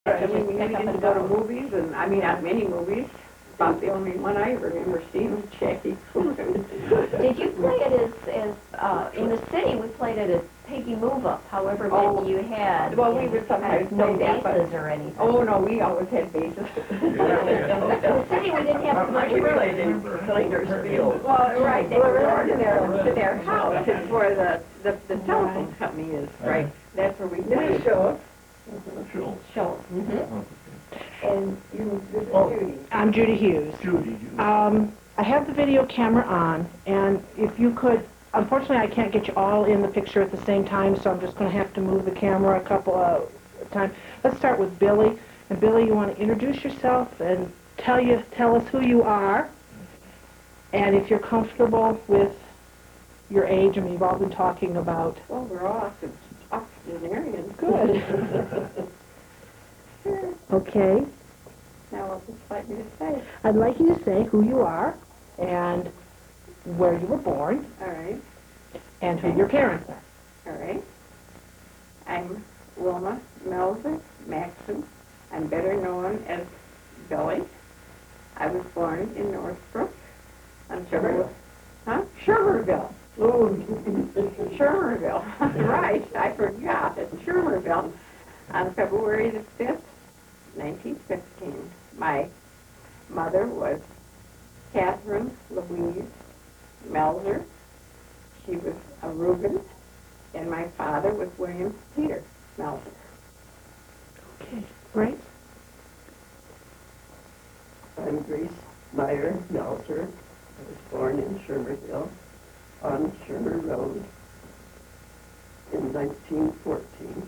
And we didn't go to movies, and I mean, not many movies. About the only one I remember seeing was Jackie Coogan. Did you play it as in the city, we played it as Piggy Move Up, however many you had. Well, we would sometimes no play that, bases or anything. Oh, no, we always had bases. In the city, we didn't have so much We room. played in Slingers Field. Well, right, they were over to their house. It's where the telephone company is, right? That's where we played. Show. Shows. And you, this is Judy. I'm Judy Hughes. Judy. I have the video camera on, and if you could, unfortunately I can't get you all in the picture at the same time, so I'm just going to have to move the camera a couple of times. Let's start with Billy. And Billy, you want to introduce yourself and tell us who you are, and if you're comfortable with your age. I mean, you've all been talking about... Well, we're all octogenarians. Good. Sure. Okay. Now, what would you like me to say? I'd like you to say who you are, and where you were born, All right. and who your parents are. All right. I'm Wilma Melzer Maxson. I'm better known as Billy. I was born in Northbrook on Shermerville. Shermerville. Right. I forgot. It's Shermerville on February the 5th, 1915. My mother was Catherine Louise Melzer. She was a Reuben, and my father was William Peter Melzer. Okay, right? I'm Grace Meyer Melzer. I was born in Shermerville on Shermer Road in 1914.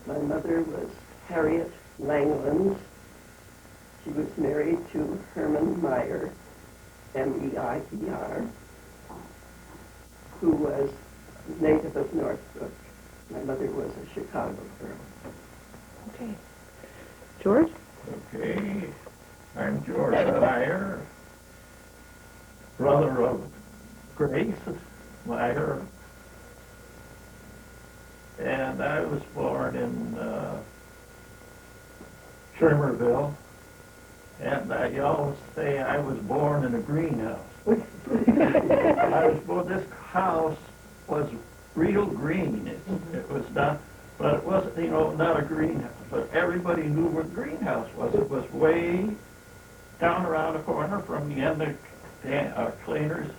My mother was Harriet Langland. She was married to Herman Meyer, M-E-I-E-R, who was native of Northbrook. My mother was a Chicago girl. Okay. George? Okay, I'm George Meyer, brother of Grace Meyer, and I was born in Shermerville, and I always say I was born in a greenhouse. This house was real green. It was not, but it wasn't, not a greenhouse. But everybody knew where the greenhouse was. It was way down around the corner from the end of Cleaner's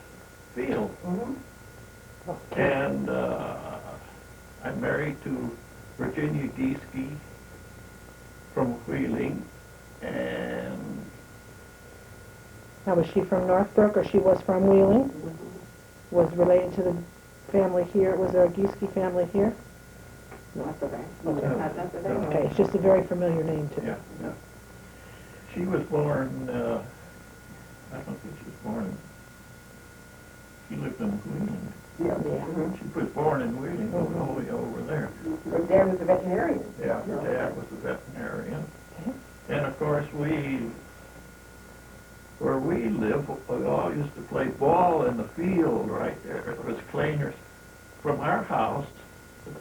field. Mm-hmm. And I'm married to Virginia Gieske from Wheeling, and Now, was she from Northbrook, or she was from Wheeling? Was related to the family here? Was there a Gieske family here? Not that I Okay. not that I know. Okay, it's just a very familiar name to me. yeah. She was born, I don't think she was born, she lived in Wheeling. Yeah. She was born in Wheeling, all the way over there. Her dad was a veterinarian. Yeah, her dad was a veterinarian. Okay. And of course, where we live, we all used to play ball in the field right there. It was Cleaners. From our house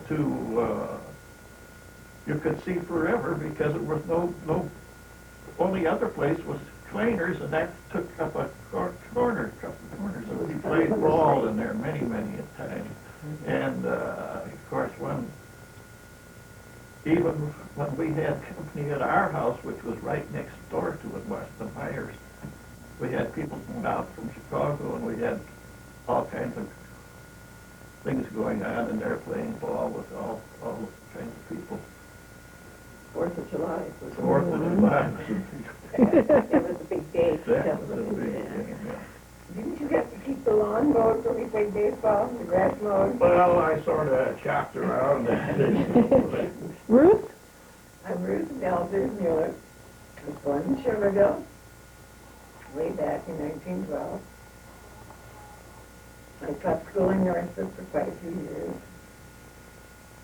to, you could see forever because there was no, only other place was Cleaners, and that took up a couple corners. So we played ball in there many a time. And of course, even when we had company at our house, which was right next door to it, Weston Myers, we had people come out from Chicago, and we had all kinds of things going on in there, playing ball with all kinds of people. 4th of July. Fourth of July. It was a big day. That was a big game, yeah. Didn't you have to keep the lawn mowed when we played baseball, the grass mowed? Well, I sort of chopped around. Ruth? I'm Ruth Melzer Mueller. I was born in Shermerville, way back in 1912. I taught school in Northbrook for quite a few years.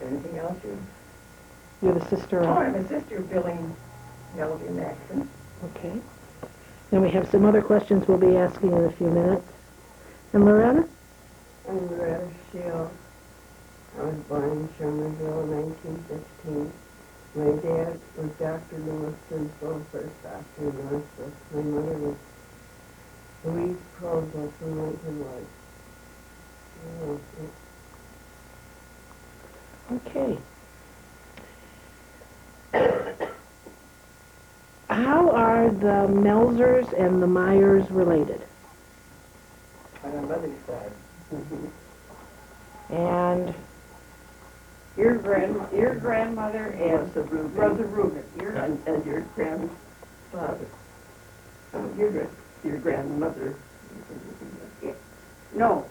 Anything else You're the sister Oh, of... I'm a sister of Billy Melzer Maxson. Okay. Then we have some other questions we'll be asking in a few minutes. And Loretta? I'm Loretta Shield. I was born in Shermanville in 1915. My dad was Dr. Lewiston's first doctor in Northwest. My mother was Louise Crowell from Lincoln Woods. Okay. How are the Melzers and the Myers related? On my mother's side. And Your grandmother and Was Reuben. Brother Reuben. And your grandfather. Your grandmother. No,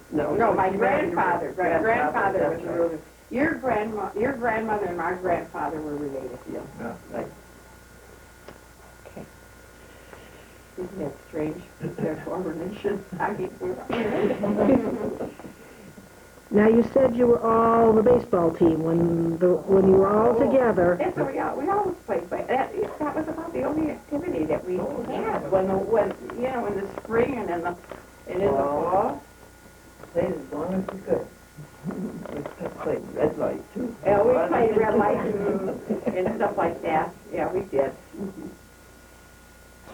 my grandfather. My grandfather was that's right. Reuben. Your grandmother and my grandfather were related. Yeah, Yeah. right. okay. Isn't that strange? Their former nation. I keep Now you said you were all the baseball team when you were all together. That's what we always played. But that was about the only activity that we had when in the spring and in the fall. Played as long as we could. We played red light, too. Yeah, we played red light and stuff like that. Yeah, we did.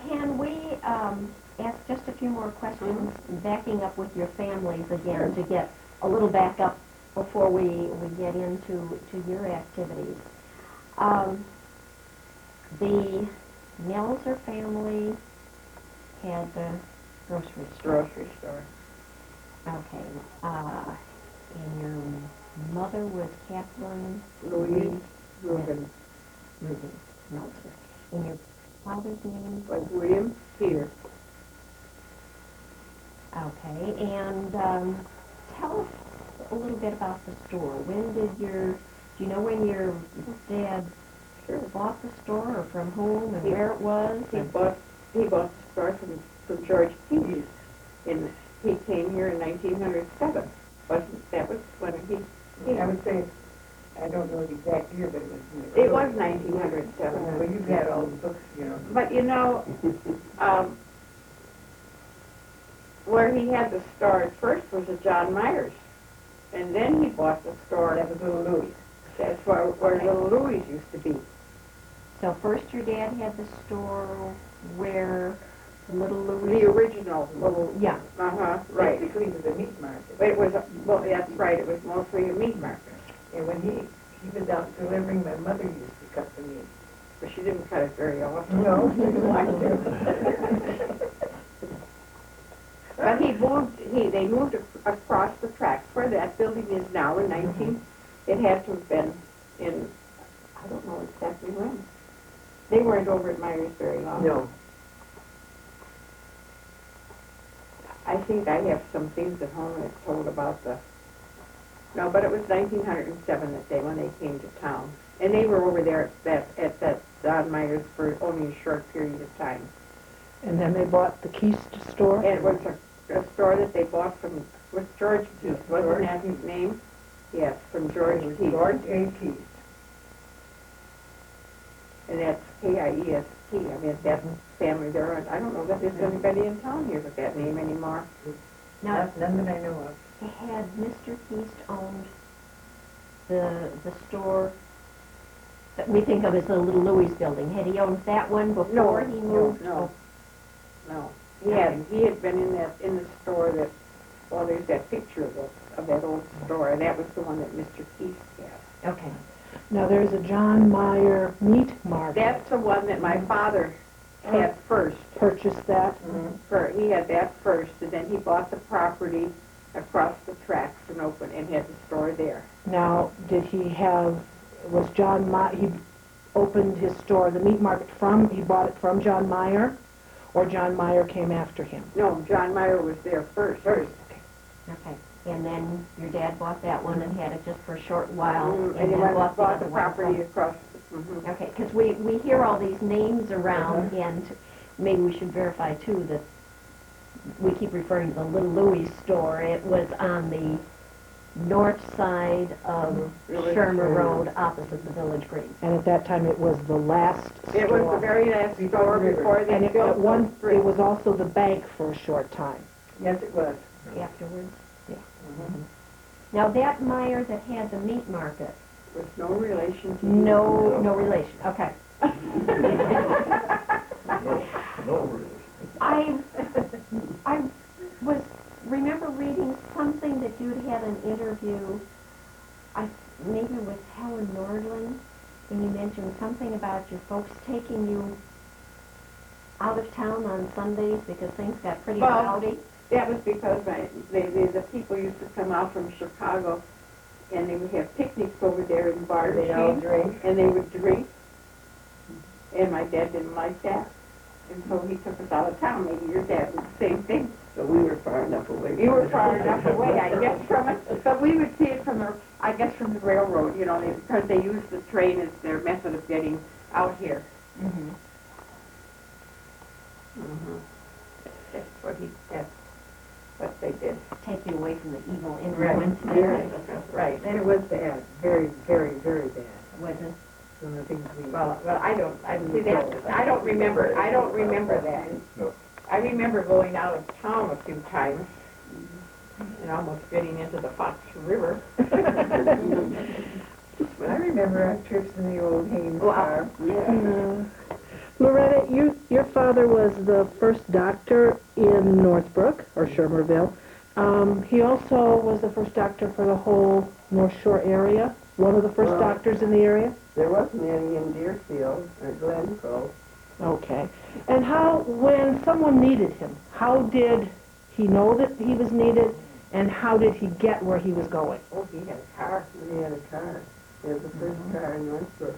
Can we ask just a few more questions, backing up with your families again, to get a little back up before we get into your activities? The Melzer family had the grocery store. Grocery store. Okay. And your mother was Catherine Louise Reuben Reuben Melzer. And your father's name? was William Peter. Okay. And tell us a little bit about the store. Do you know when your dad bought the store, or from whom, and where it was? He bought the store from George Pease. He came here in 1907. That was when he I would say, I don't know the exact year, but it was 1907. Well, you had all the books, you know. But where he had the store at first was at John Myers, and then he bought the store. That was Little Louis. That's where Little Louis used to be. So first your dad had the store where Little Louis... The original little. Yeah. Right. Basically, it was a meat market. It was that's right. It was mostly a meat market. And when he was out delivering, my mother used to cut the meat. But she didn't cut it very often. No, she didn't like to. But they moved across the tracks where that building is now in 19. It had to have been in, I don't know exactly when. They weren't over at Myers very long. No. I think I have some things at home that told about no, but it was 1907 when they came to town. And they were over there at that Don Myers for only a short period of time. And then they bought the Keast store? And it was a store that they bought with George Pease. Wasn't that his name? Yes, from George Pease. George A. Keast. And that's K-I-E-S-T. I mean, that family there. I don't know that there's anybody in town here with that name anymore. Now, None that I know of. had Mr. Keast owned the store that we think of as the Little Louis building? Had he owned that one before he moved? No. He had been in the store there's that picture of that old store, and that was the one that Mr. Keith had. Okay. Now there's a John Meyer meat market. That's the one that my father had first. Purchased that? He had that first, and then he bought the property across the tracks and had the store there. Now, was John Meyer, he opened his store, the meat market he bought it from John Meyer, or John Meyer came after him? No, John Meyer was there first. Okay. And then your dad bought that one and had it just for a short while, And and he then went bought and bought the other one property from- across. Okay, because we hear all these names around, and maybe we should verify too that we keep referring to the Little Louis store. It was on the north side of Shermer Road, opposite the Village Green. And at that time, it was the last store. It was the very last store before they And built those three. it was also the bank for a short time. Yes, it was. Afterwards. Now, that Meyer that had the meat market, With no relation to you. no relation, okay. No relation. I remember reading something that you'd had an interview, maybe with Helen Nordland, and you mentioned something about your folks taking you out of town on Sundays because things got pretty Well, rowdy. That was because the people used to come out from Chicago, and they would have picnics over there in Barter They all drink. and they would drink. And my dad didn't like that, and so he took us out of town. Maybe your dad did the same thing. So we were far enough away. You were far enough away, I guess, from it, but we would see it from the railroad, because they used the train as their method of getting out here. Mm-hmm. That's what they did. Take you away from the evil Right. influence there. Right, and it was bad, very, very, very bad. Was it? Some of the things we. Well, I don't remember that. No. I remember going out of town a few times and almost getting into the Fox River. But I remember our trips in the old Haynes car. Loretta, your father was the first doctor in Northbrook, or Shermerville. He also was the first doctor for the whole North Shore area, one of the first doctors in the area? There wasn't any in Deerfield or Glencoe. Okay. And when someone needed him, how did he know that he was needed, and how did he get where he was going? Oh, he had a car. We had a car. It was the first car in Northbrook.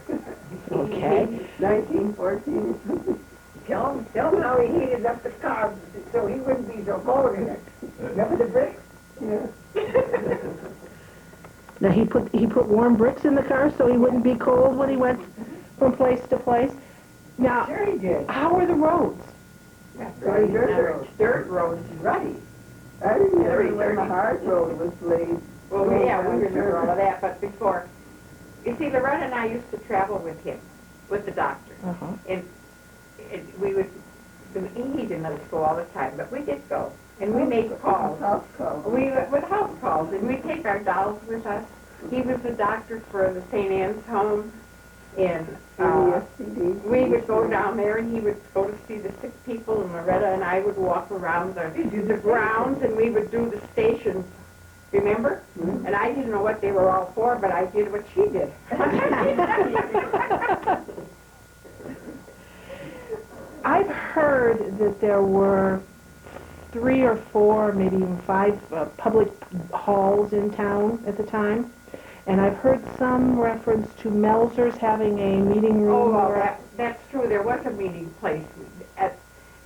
Okay. 1914 or something. Tell him how he heated up the car so he wouldn't be so cold in it. Remember the bricks? Yeah. Now, he put warm bricks in the car so he wouldn't be cold when he went from place to place. Now, Sure he did. how are the roads? Very dirt Dirt roads, ruddy. I remember when the hard road was laid. Well, we remember all of that, but before, you see, Loretta and I used to travel with him, with the doctor. Uh-huh. And we would, he didn't let us go all the time, but we did go. And we made calls. House calls. With house calls, and we'd take our dolls with us. He was the doctor for the St. Anne's Home, and we would go down there, and he would go to see the sick people, and Loretta and I would walk around the grounds, and we would do the stations. Remember? Mm-hmm. And I didn't know what they were all for, but I did what she did. I've heard that there were 3 or 4, maybe even 5 public halls in town at the time. And I've heard some reference to Melzer's having a meeting room. Oh, well, that's true. There was a meeting place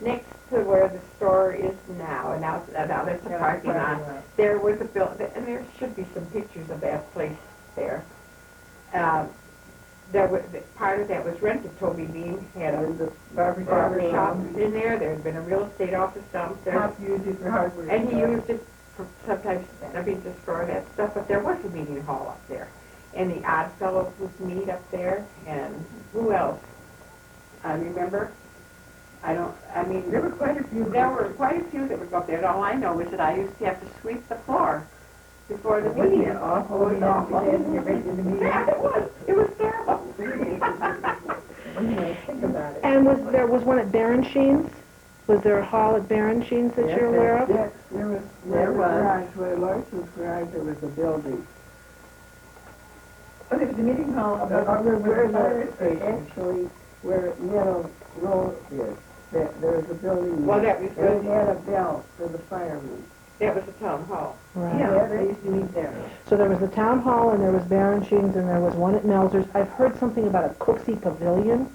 next to where the store is now, and now there's a parking lot. There was a building, and there should be some pictures of that place there. Part of that was rented. Toby Bean had a barber shop in there. There had been a real estate office downstairs. Pop used it for hardware. And he stuff. used it for sometimes, just for that stuff, but there was a meeting hall up there. And the Odd Fellows would meet up there, and who else? Remember? There were quite a few. There were quite a few that would go up there, and all I know is that I used to have to sweep the floor before the Wasn't meeting. it awful? It was awful. Yeah, it was. It was terrible. Think about it. And there was one at Barensheen's? Was there a hall at Barensheen's that you're aware of? Yes, there was. Where Larson's garage, there was a building. Oh, there was a meeting hall above Where the fire station. actually, where Meadow Road is, there was a building. Well, there. that was And good. it had a bell for the firemen. That was the town hall. Right. Yeah, they used to meet there. So there was the town hall, and there was Barensheen's, and there was one at Melzer's. I've heard something about a Cooksey Pavilion.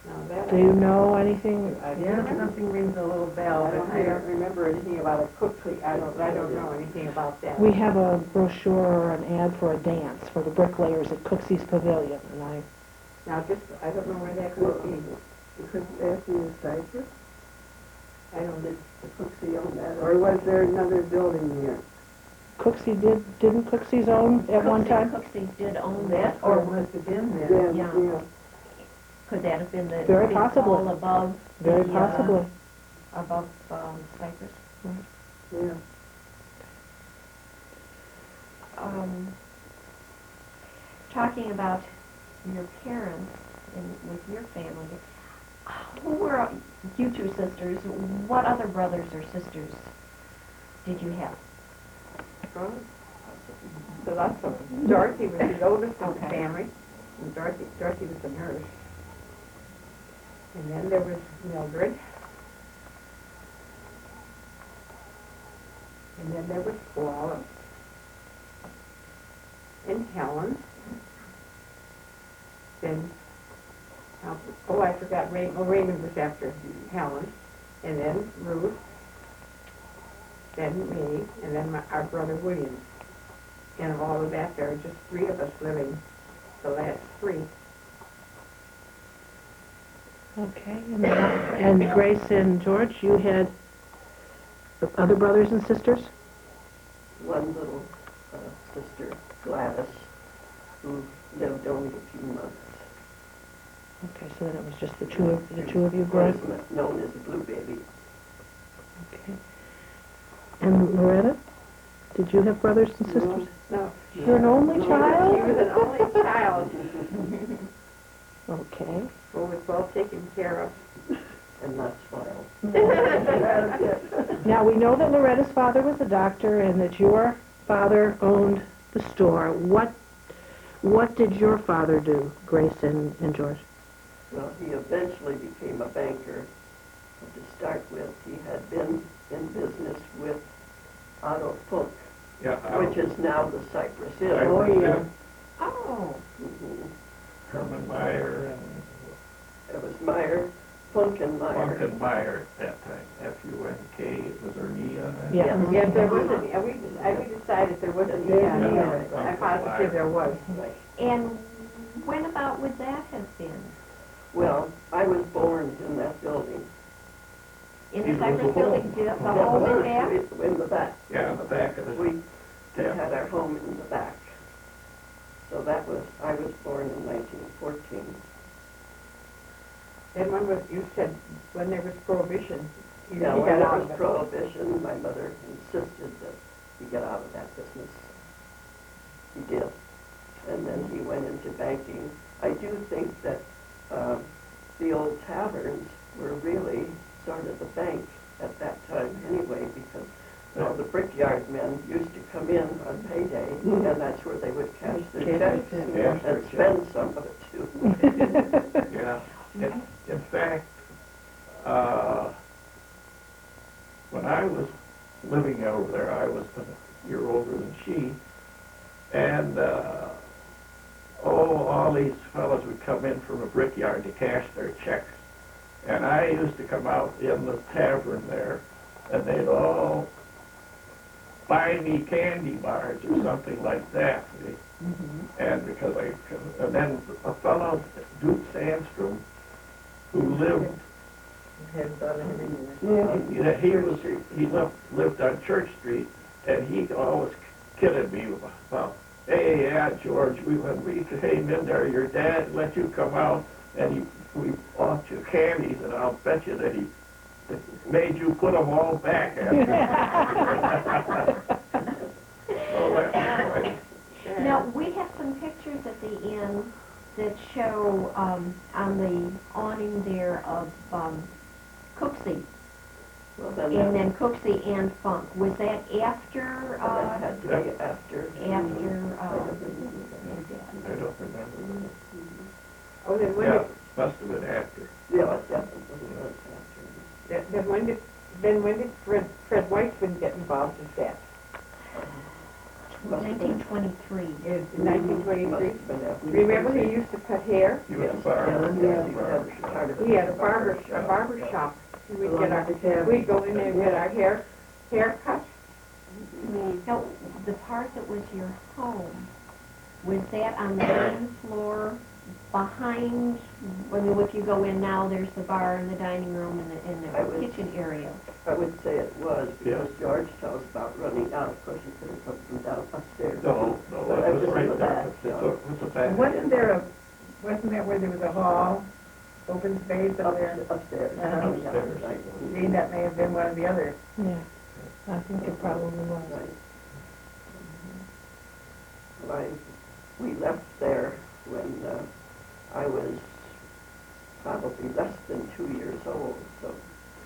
Now, that Do you know anything? Yeah, something rings a little bell. I don't remember anything about a Cooksey. I don't know anything about that. We have a brochure or an ad for a dance for the bricklayers at Cooksey's Pavilion, and I Now, I don't know where that could be. Because after the Cypress, I don't know. the Cooksey owned that, or was there another building there? Cooksey didn't Cooksey's own at one time? Cooksey did own That that, or or must have been there. Then, Yeah. could that have been the Very big possibly. hall above? Very the, possibly. Above Cypress? yeah. talking about your parents and with your family, who were you two sisters? What other brothers or sisters did you have? So lots of them. Dorothy was the oldest of the Okay. family, and Dorothy was a nurse. And then there was Mildred. And then there was Paula. And Helen. Then, oh, I forgot Raymond. Oh, Raymond was after Helen. And then Ruth. Then me. And then our brother William. And of all of that, there are just three of us living, the last three. Okay, and Grace and George, you had other brothers and sisters? One little sister, Gladys, who lived only a few months. Okay, so then it was just the two of you boys? Was known as a blue baby. Okay. And Loretta, did you have brothers and sisters? No. You're an only She child? was an only child Okay. who was well taken care of. And not spoiled. Now, we know that Loretta's father was a doctor and that your father owned the store. What did your father do, Grace and George? Well, he eventually became a banker. But to start with, he had been in business with Otto Funk, Yeah, which is now the Cypress Inn. Cypress Inn. yeah. Oh, Herman Meyer It was Meyer, Funk and and Meyer. Funk and Meyer at that time, F-U-N-K, it was Ernia. Yeah. Yes, there wasn't, we decided there wasn't any on it. I'm positive there was. and when about would that have been? Well, I was born in that building. In It the was Cypress a building, home. the home in there? In the back. Yeah, in the back of the, We Yeah. had our home in the back. So I was born in 1914. Then you said, when there was prohibition, you Yeah, got when out there of was it. prohibition, my mother insisted that he get out of that business. He did. And then he went into banking. I do think that the old taverns were really sort of the bank at that time anyway, because the brickyard men used to come in on payday, and that's where they would cash their checks and spend some of it too. yeah. In fact, when I was living over there, I was a year older than she, and all these fellows would come in from a brickyard to cash their checks. And I used to come out in the tavern there, and they'd all buy me candy bars or something like that. And because and then a fellow, Duke Sandstrom, who lived, he lived on Church Street, and he always kidded me about, hey, yeah, George, when we came in there, your dad let you come out, and we bought you candies, and I'll bet you that he made you put them all back after. Oh, that was right. Now, we have some pictures at the end that show on the awning there of Cooksey, Well, then and then Cooksey and Funk. Was that after, that had to be after. I don't remember. Oh, then when Yeah, did, must have been after. Yeah, it definitely was after. then when did Fred Weitzman get involved with that? 1923. In Must 1923? have been after. Remember he used to cut hair? He was a Yes, barber. yes, He he was a had barber shop. part of We it. had a barber shop. We'd go in there and get our hair cut. Now, the part that was your home, was that on the main floor behind, I mean, if you go in now, there's the bar and the dining room and I the would- kitchen area. I would say it was, because Yeah. George tells about running out. Of course, he could have come from down upstairs. No, But that was just in right the there. back, It yeah. was the back. Wasn't that where there was a hall, open space up there? Upstairs. Uh-huh. Yeah, right. See, that may have been one of the others. Yeah, I think it probably was. Right. We left there when I was probably less than 2 years old, so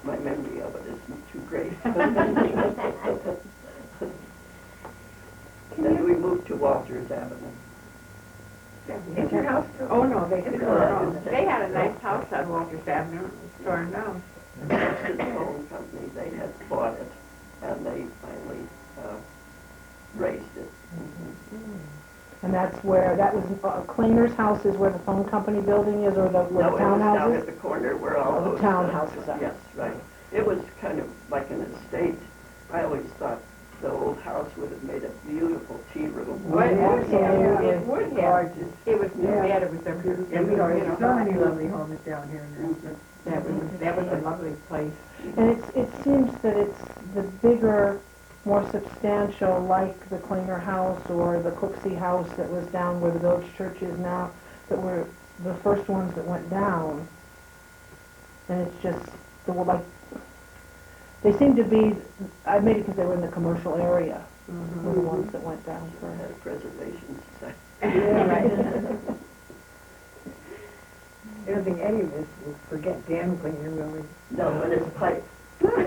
my memory of it isn't too great. Then we moved to Walters Avenue. Is your house still? Oh, no, they didn't. No. They had a nice house on Walters Avenue, it was torn down. The Western Phone Company, they had bought it, and they finally raised it. And that's where, that was, Cleaner's house is where the phone company building is, or the, where No, the it was down townhouses? at the corner where all Oh, the those... townhouses are. Yes, right. It was kind of like an estate. I always thought the old house would have made a beautiful tea room. Well, it would have, Yeah. it would have. Gorgeous. It was too Yeah. bad it was ever, And we know so many lovely homes down here in that was a lovely place. And it seems that it's the bigger, more substantial, like the Cleaner house or the Cooksey house that was down where the village church is now, that were the first ones that went down. And it's just, they were like, they seem to be, maybe because they were in the commercial area, were the ones that went down first. Had a preservation society. Yeah, right. I don't think any of us will forget Dan Cleaner, will we? No, but it's pipe. Was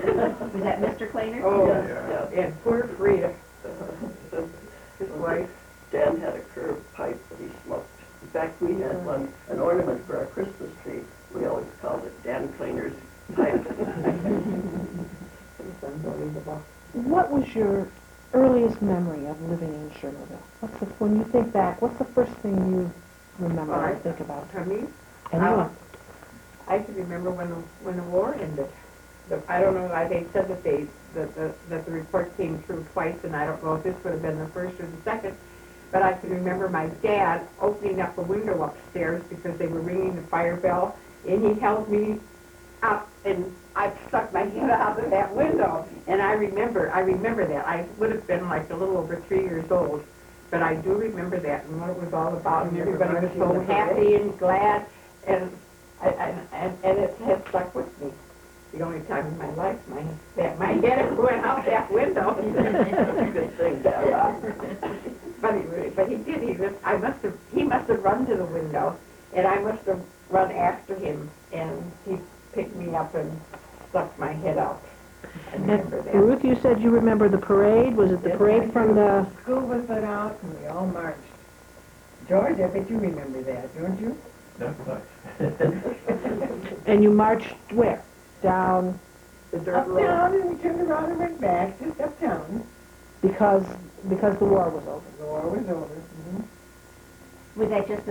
that Mr. Cleaner? Oh, Yeah. and poor Frida, his wife. Dan had a curved pipe that he smoked. In fact, we had one, an ornament for our Christmas tree. We always called it Dan Cleaner's pipe. It's unbelievable. What was your earliest memory of living in Shermerville? When you think back, what's the first thing you remember or think about? For me, Anyone? I can remember when the war ended. I don't know, they said that that the report came through twice, and I don't know if this would have been the first or the second, but I can remember my dad opening up a window upstairs because they were ringing the fire bell, and he held me up, and I stuck my head out of that window, and I remember that. I would have been like a little over 3 years old, but I do remember that and what it was all about, and everybody was so happy and glad, and it has stuck with me. The only time in my life my head ever went out that window. That's a good thing, Dan. But he did. He must have run to the window, and I must have run after him, and he picked me up and stuck my head out. I remember that. Ruth, you said you remember the parade. Was it the parade from the... School was let out and we all marched. George, I bet you remember that, don't you? Not much. And you marched where? Down The dirt road. Uptown, and we turned around and went back, just uptown. because the war was over. The war was over. Was that just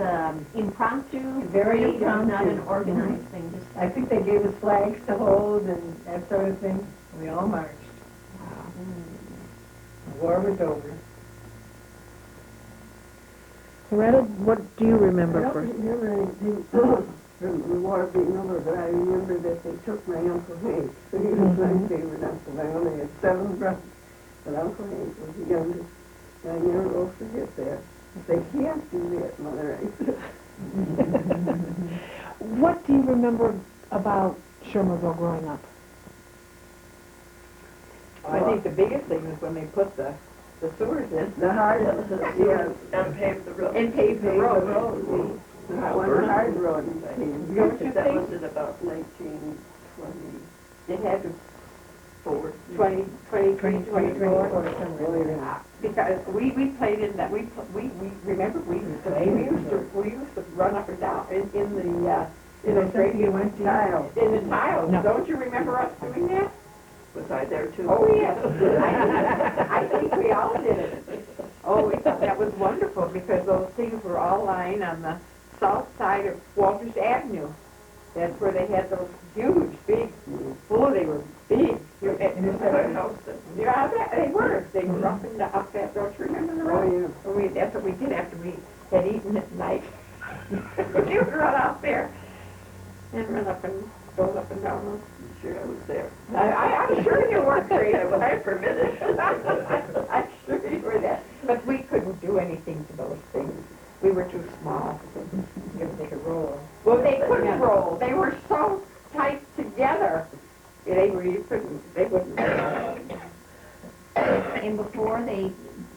impromptu? Very parade, or not an impromptu. organized thing? Just I think they gave us flags to hold and that sort of thing. We all marched. The war was over. Loretta, what do you remember I first? don't remember anything from the war being over, but I remember that they took my Uncle Hank. So he was my favorite uncle. I only had 7 brothers, but Uncle Hank was the youngest. And I never will forget that. They can't do that, Mother. I said. What do you remember about Shermerville growing up? I think the biggest thing is when they put the sewers in. The hard, yeah, And paved the road. And paved the road. the one hard road. Don't you That think? was in about 1920. It had to Forward. 24. somewhere. Because we played in that, we remember, we used to run up and down in the You went tile. in the tiles. No. Don't you remember us doing that? Was I there too? Oh, yes. I think we all did it. Oh, we thought that was wonderful because those things were all lying on the south side of Walters Avenue. That's where they had those huge, big, they were big. Yeah, they were. They were up and up that, don't you remember the road? Oh, yeah. That's what we did after we had eaten at night. We would run out there and run up and go up and down those. Sure, I was there. I'm sure you were crazy. I was permitted. I'm sure you were there. But we couldn't do anything to those things. We were too small. They could roll. Well, they couldn't roll. They were so tight together. They wouldn't roll. and before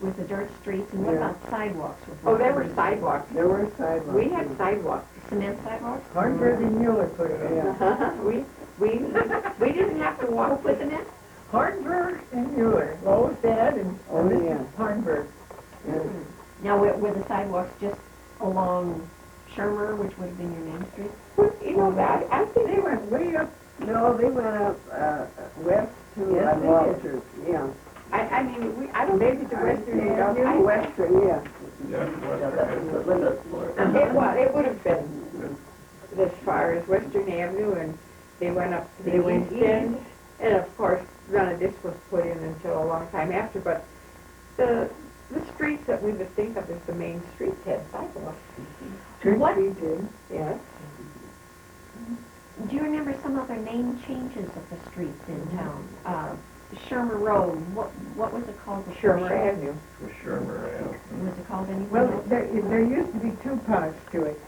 was it dirt streets, and what Yeah. about sidewalks? with Oh, there were rubber? sidewalks. There were sidewalks. We had sidewalks. Cement sidewalks? Hornberg and Mueller put it in. We didn't have to walk with them in. Hornberg and Mueller, Lowe's dad and Oh, yeah. Mrs. Hornberg. Yes. Now, were the sidewalks just along Shermer, which would have been your main street? You know, I think They went way up, No, they went up, west to Yes, they did. Walters, yeah. I mean, I don't maybe think to it's Western Western Avenue. Avenue. Western, yeah. Yeah, Yeah, that was the limit for it. It would have been as far as Western Avenue, and they went up to They the went east end. And of course, none of this was put in until a long time after, but the streets that we would think of as the main streets had sidewalks. Church What- Street did. Yes. Do you remember some other name changes of the streets in town? Shermer Road, what was it called? before Shermer Avenue. for Shermer Ave. Was it called anything Well, else? there used to be two parts to it.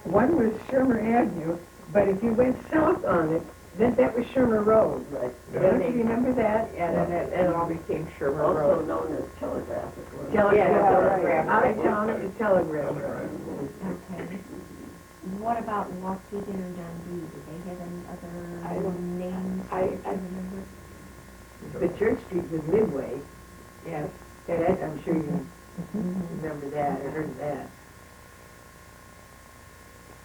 One was Shermer Avenue, but if you went south on it, then that was Shermer Road. Right. Don't you remember that? And then it all became Shermer Also Road. known as telegraphic road. Telegraph, Yeah, out of town, it was Telegraph Road. Okay. What about Waukegan or Dundee? Did they have any I other don't- names I- that you remember? The Church Street was Midway, Yes. that, I'm sure you remember that, or heard of that.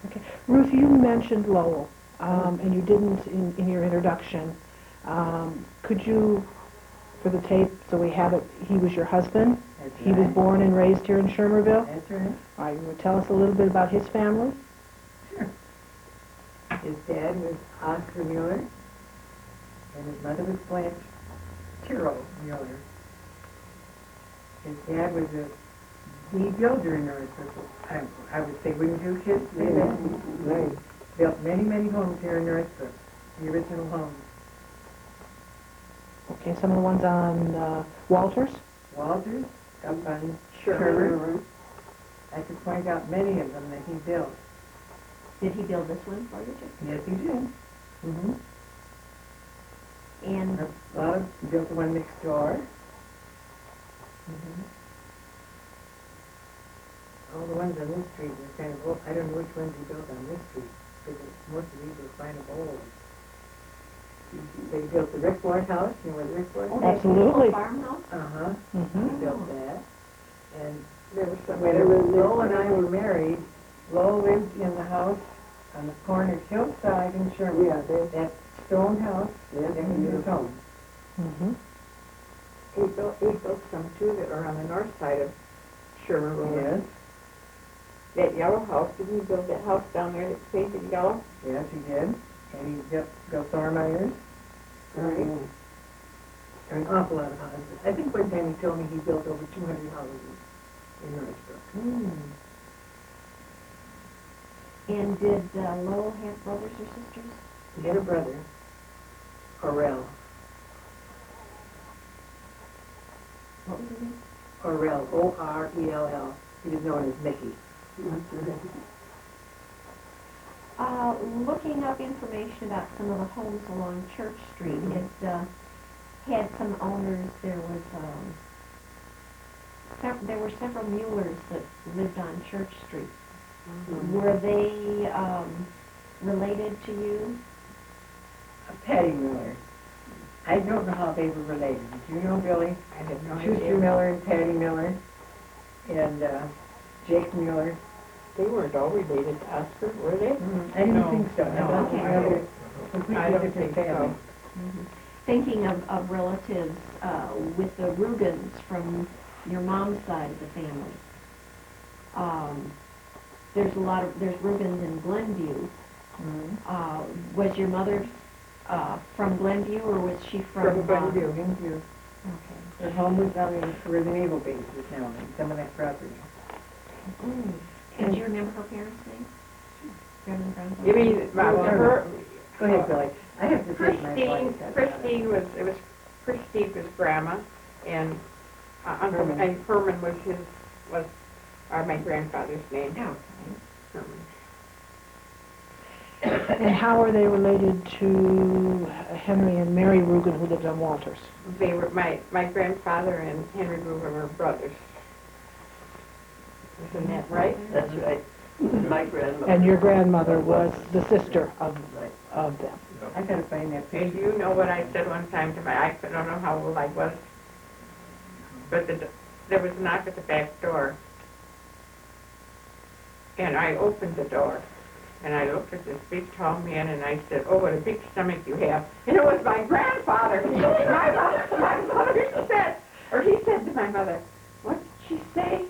Okay. Ruth, you mentioned Lowell, and you didn't in your introduction. Could you, for the tape, so we have it, he was your husband? That's He was right. born and raised here in Shermerville? That's right. All right, you would tell us a little bit about his family? His dad was Oscar Mueller, and his mother was Blanche Tiro Mueller. His dad was the builder in Northbrook. I would say, wouldn't you, kids? Right. Built many, many homes here in Northbrook, the original homes. Okay, some of the ones on Walters? Walters, up on Shermer. Shermer. I could point out many of them that he built. Did he build this one for you, too? Yes, he did. Mm-hmm. And He built the one next door. All the ones on this street were kind of old. I don't know which ones he built on this street, because most of these were kind of old. They built the Rickmore house, you know where the Rickmore oh, house? that Absolutely. beautiful farmhouse? Uh-huh, Mm-hmm. he built that. And There was some. when Lowell and I were married, Lowell lived in the house on the corner of Hillside and Sherman. Yeah, that stone house, there was his home. Mm-hmm. He built some too that are on the north side of Shermer Road. Yes, That yellow house, didn't he build that house down there that's painted yellow? yes, he did. And he built Thormeyer's. Right. An awful lot of houses. I think one time he told me he built over 200 houses in Northbrook. And did Lowell have brothers or sisters? He had a brother, Orell. What was his name? Orell, O-R-E-L-L. He was known as Mickey. Looking up information about some of the homes along Church Street, it had some owners. There were several Muellers that lived on Church Street. Were they related to you? Patty Miller. I don't know how they were related. Do you know Billy? I have no Schuster idea. Miller and Patty Miller and Jake Mueller. They weren't all related to Oscar, were they? I didn't No. think so. No, I thought they I were don't- completely I don't different think so. families. Thinking of relatives with the Rugans from your mom's side of the family. There's Rugans in Glenview. Was your mother from Glenview, or was she from? Glenview. Glenview. Okay. Her home was down in where the naval base is now, on some of that property. And do you remember her parents' name? Grandma, grandpa? You mean, her, Go ahead, Billy. I have to take my Christine was grandma, and Uncle, Herman. and Herman was my grandfather's name. Okay. Herman. And how are they related to Henry and Mary Rugen, who lived on Walters? They were, my grandfather and Henry Ruger were brothers. Isn't that right? That's right. My grandmother. And your grandmother was the sister Right. of them. I gotta find that And page. you know what I said one time to I don't know how old I was, but there was a knock at the back door. And I opened the door, and I looked at this big tall man, and I said, "Oh, what a big stomach you have." And it was my grandfather. My mother said, or he said to my mother, "What did she say?"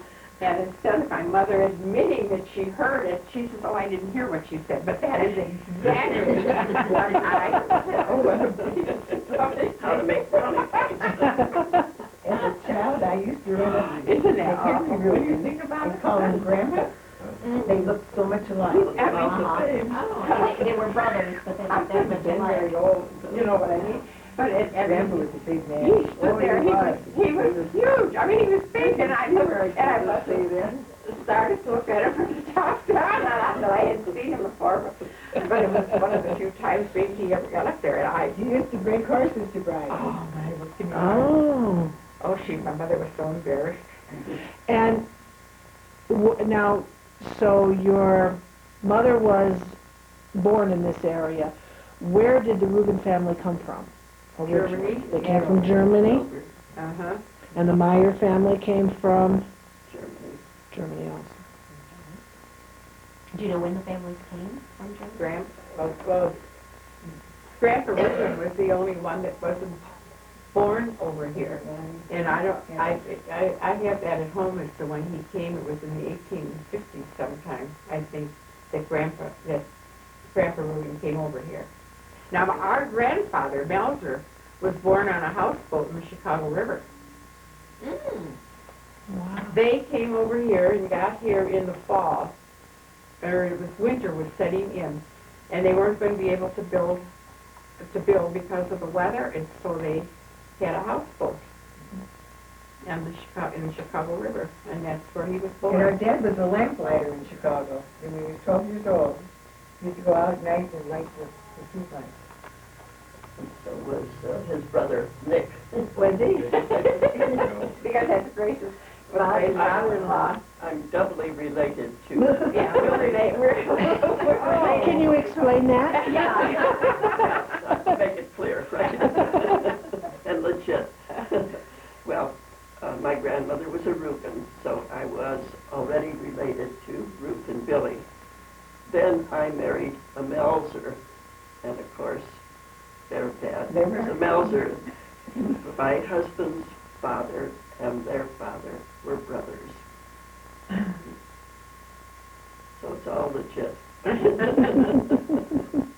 And instead of my mother admitting that she heard it, she says, "Oh, I didn't hear what she said." But that is exactly what I said. Oh, what a big stomach. How to make funny faces. As a child, I used to run a Isn't that Henry awful when you Rugen think about and it? call him Grandpa. They looked so much alike. Oh, they were brothers, but they I looked that couldn't much have been very alike. old, you know what I mean? But Grandpa was a big man. he stood there, he was huge. I mean, he was big, and I looked, and I must have started to look at him from the top down, and I thought I hadn't seen him before, but it was one of the few times maybe he ever got up there, and I, He used to bring horses to bride. oh, my, what can you Oh. Oh, my mother was so embarrassed. And now, so your mother was born in this area. Where did the Rugen family come from? Originally? Germany. They came from Germany, Uh-huh. and the Meyer family came from Germany. Germany also. Do you know when the families came from Germany? Grandpa Richard was the only one that wasn't born over here. And I have that at home as to when he came. It was in the 1850s sometime, I think, that Grandpa Rugen came over here. Now, our grandfather, Melzer, was born on a houseboat in the Chicago River. Wow. They came over here and got here in the fall, or it was winter was setting in, and they weren't going to be able to build because of the weather, and so they had a houseboat in the Chicago River, and that's where he was And our born. dad was a lamplighter in Chicago. When he was 12 years old, he used to go out at night and light the street lights. So was his brother Nick. Was he? Because that's Grace's father-in-law. I'm doubly related to. Yeah, we're related. Can you explain that? Yeah. Make it clear, right? And legit. Well, my grandmother was a Rugen, so I was already related to Ruth and Billy. Then I married a Melzer, and of course, their dad was a Melzer. My husband's father and their father were brothers. So it's all legit.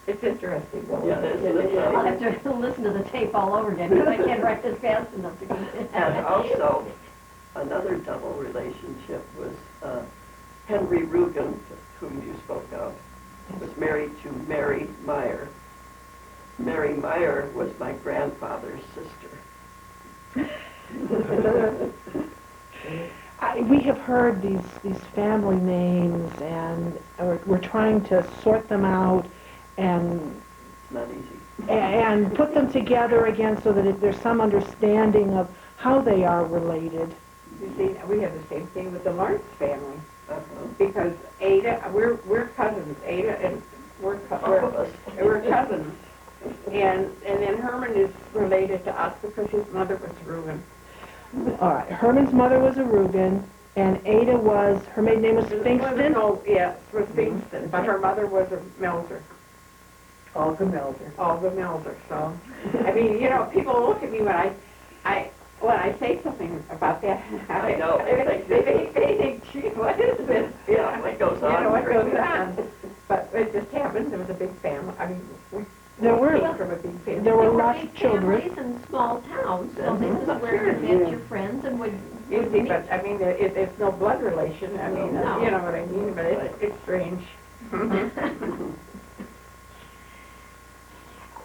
It's interesting. Yeah, isn't it? I'll have to listen to the tape all over again, because I can't write this fast enough to keep it. And also, another double relationship was Henry Rugen, whom you spoke of, was married to Mary Meyer. Mary Meyer was my grandfather's sister. We have heard these family names, and we're trying to sort them out and It's not easy. and put them together again so that there's some understanding of how they are related. You see, we have the same thing with the Lawrence family, Uh-huh. because Ada, we're cousins. Ada and we're cousins, and then Herman is related to us because his mother was Rugen. All right, Herman's mother was a Rugen, and Ada was, her maiden name was Finkston? No, yeah, it was Finkston, but her mother was a Melzer, Olga Melzer. Olga Melzer. So, I mean, you know, people look at me when I say something about that. I know. They think, gee, what is this? Yeah, what goes on? You know, what goes on. But it just happened. There was a big family. I mean, we There were- came from a big family. there were There lots big of children. families in small towns, so this is where you met your friends and would You see, but I mean, it's no blood relation. I mean, No. you know what I mean. But it's strange.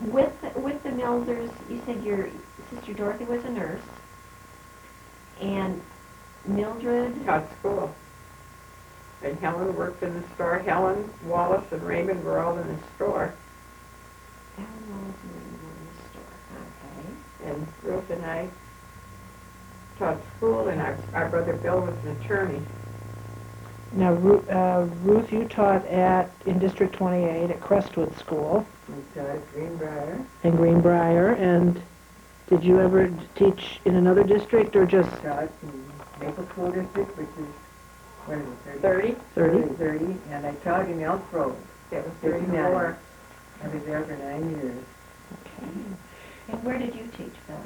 With the Melzers, you said your sister Dorothy was a nurse, and Mildred, Taught school. and Helen worked in the store. Helen, Wallace, and Raymond were all in the store. And Ruth and I taught school, and our brother Bill was an attorney. Now, Ruth, you taught in District 28 at Crestwood School I taught Greenbrier. in Greenbrier, and did you ever teach in another district or just Taught in Maple School District, which is, what is it, 30? 30, and I taught in Elk Grove. That was 59. 34. I was there for 9 years. Okay. And where did you teach, Bill?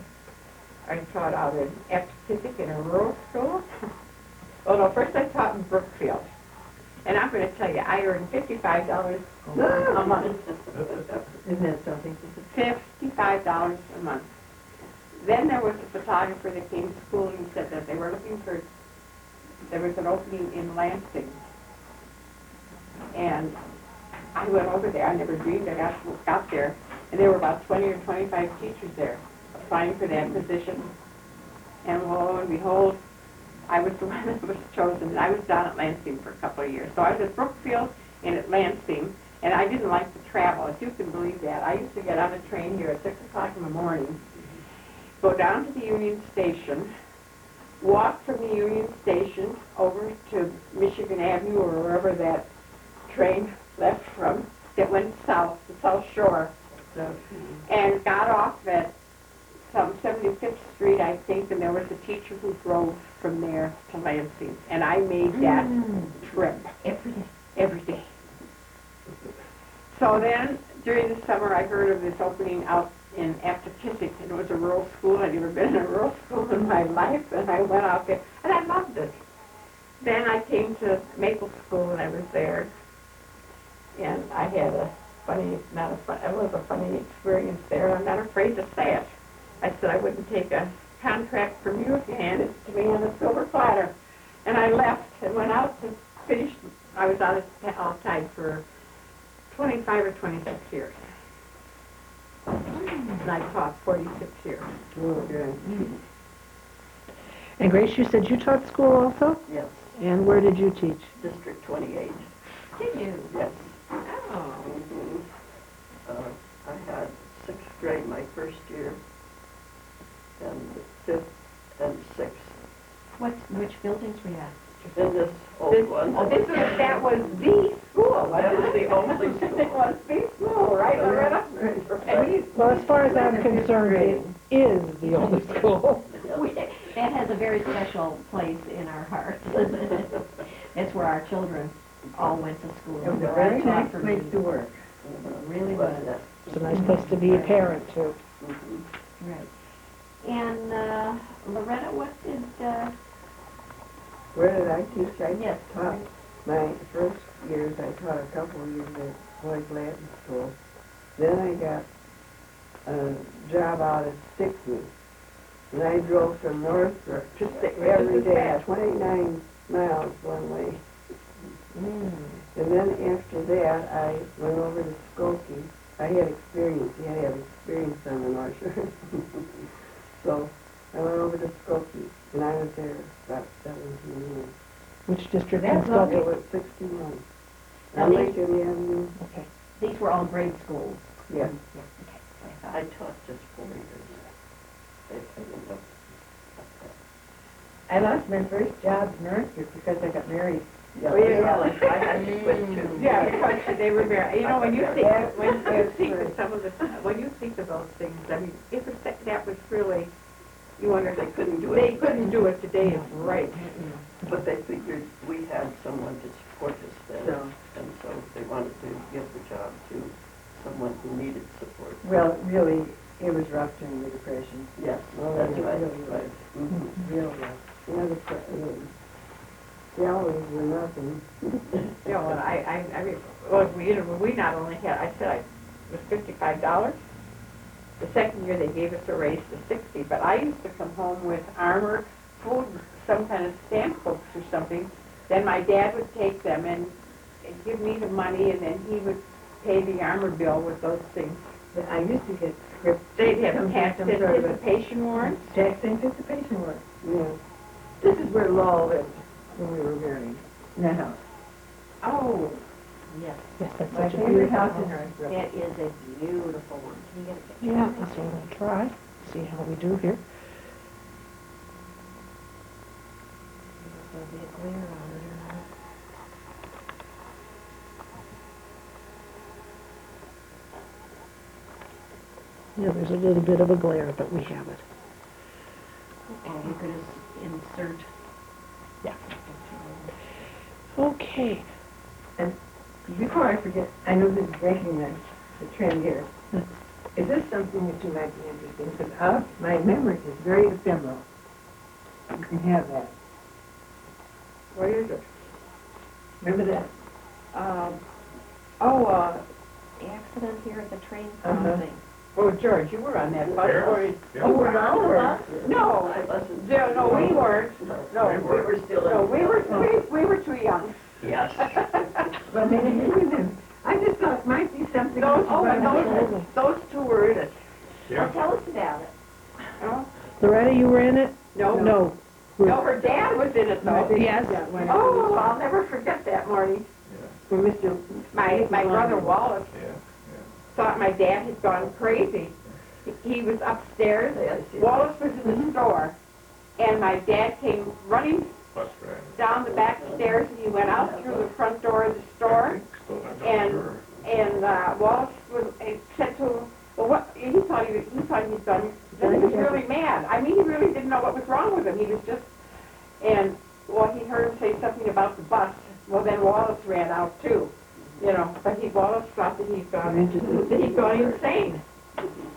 I taught out in Aptekissick in a rural school. Oh, no, first I taught in Brookfield. And I'm going to tell you, I earned $55 a month. Isn't that something? $55 a month. Then there was a photographer that came to school and said that they were looking for, there was an opening in Lansing. And I went over there. I never dreamed I got there. And there were about 20 or 25 teachers there applying for that position. And lo and behold, I was the one that was chosen. And I was down at Lansing for a couple of years. So I was at Brookfield and at Lansing, and I didn't like to travel, if you can believe that. I used to get on a train here at 6 o'clock in the morning, go down to the Union Station, walk from the Union Station over to Michigan Avenue or wherever that train left from that went south, the South Shore, and got off at some 75th Street, I think, and there was a teacher who drove from there to Lansing, and I made that trip every day. So then, during the summer, I heard of this opening out in Aptekissick, and it was a rural school. I'd never been in a rural school in my life, and I went out there, and I loved it. Then I came to Maple School, and I was there, and I had it was a funny experience there. I'm not afraid to say it. I said I wouldn't take a contract from you if you handed it to me on a silver platter. And I left and went out to finish. I was out of time for 25 or 26 years. And I taught 46 years. Okay. And Grace, you said you taught school also? Yes, And where did you teach? District 28. Did you? Yes. Oh. Mhm. I had 6th grade my first year, and 5th and 6th. Which buildings were you at? In this old one. That was the school. That was the only school. It was the school, right, Loretta? Well, as far as I'm concerned, it is the oldest school. That has a very special place in our hearts. That's where our children all went to school. It was a So very I taught nice for place me. to work. It really was. It's a nice place to be a parent, too. Right. And Loretta, what did, Where did I teach? I yes, taught my first years. I taught a couple of years at Boys Latin School. Then I got a job out at Stickney. And I drove from Northbrook every day, 29 miles one way. And then after that, I went over to Skokie. I had experience. You had to have experience on the North Shore. So I went over to Skokie, and I was there about 17 years. Which district in It Skokie? was 61. Now On these- Lake Avenue. Okay. these were all grade schools. Yes. Yeah, okay. I taught just 4 years. I didn't know. I lost my first job in Northbrook because I got married. Yeah, Oh, yeah. I had to quit too. Yeah, because they were very, you know, when you think of some of the, when you think of those things, I mean, it was, that was really, you wonder, They couldn't do they it, couldn't do it today, is right. but they figured we had someone to support us then, So, and so they wanted to give the job to someone who needed support. well, really, it was rough during the Depression. Yes, Well, that's it right, really right. Mhm. Real rough. Yeah, the salaries were nothing. You know, and I mean, well, we not only had, I said it was $55. The second year they gave us a raise to 60, but I used to come home with armor, food, some kind of stamp books or something. Then my dad would take them and give me the money, and then he would pay the armor bill with those things. But I used to get scripts. They'd have some tax sort of a anticipation warrants. tax anticipation warrant. Yeah. This is where Law lived when we were married, in that house. Oh, yes, Yes, that's My such a favorite beautiful house in house. Northbrook. that is a beautiful one. Can you get a picture? Yeah, that's what I'll try, see how we do here. There'll be a glare on it or not. Yeah, there's a little bit of a glare, but we have it. And you could just insert. Yeah. Okay. Before I forget, I know this is breaking the trend here. Is this something that you might be interested in? Because my memory is very ephemeral. You can have that. What is it? Remember that? Accident here at the train Uh-huh. crossing. Oh, George, you were on that bus, There. or... Yeah. Oh, we're on the bus? No, I wasn't. no, we weren't. No, We We were still in. no, we were too young. Yes. Well, maybe you didn't. I just thought it might be something. Those, that you might oh, those two were in it. Yeah. Tell us about it. No, Loretta, you were in it? no, No. no, her dad was in it though. Yes. Oh, I'll never forget that morning. When Mr. My brother Wallace Yeah, thought my dad had gone crazy. He was upstairs, Wallace was in the store, and my dad came running bus driver. down the back stairs, and he went out through the front door of the store, and Wallace said to him, well, what, he thought he'd done, then he was really mad. I mean, he really didn't know what was wrong with him. He was just, and, well, he heard him say something about the bus. Well, then Wallace ran out too, you know, but Wallace thought that he'd gone insane.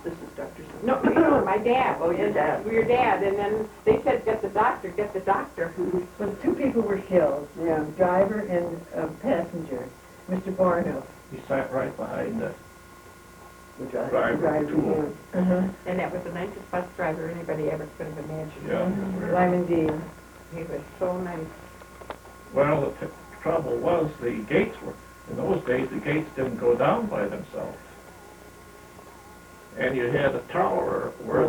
This is Dr. No, no, my dad. Oh, your dad. Your dad, and then they said, get the doctor, get the doctor. Well, two people were killed, the driver and a passenger, Mr. Barno. He sat right behind the The driver. driver. Uh-huh. And that was the nicest bus driver anybody ever could have imagined. Yeah. Lyman Dean. He was so nice. Well, the trouble was the gates were, in those days, the gates didn't go down by themselves. And you had a tower where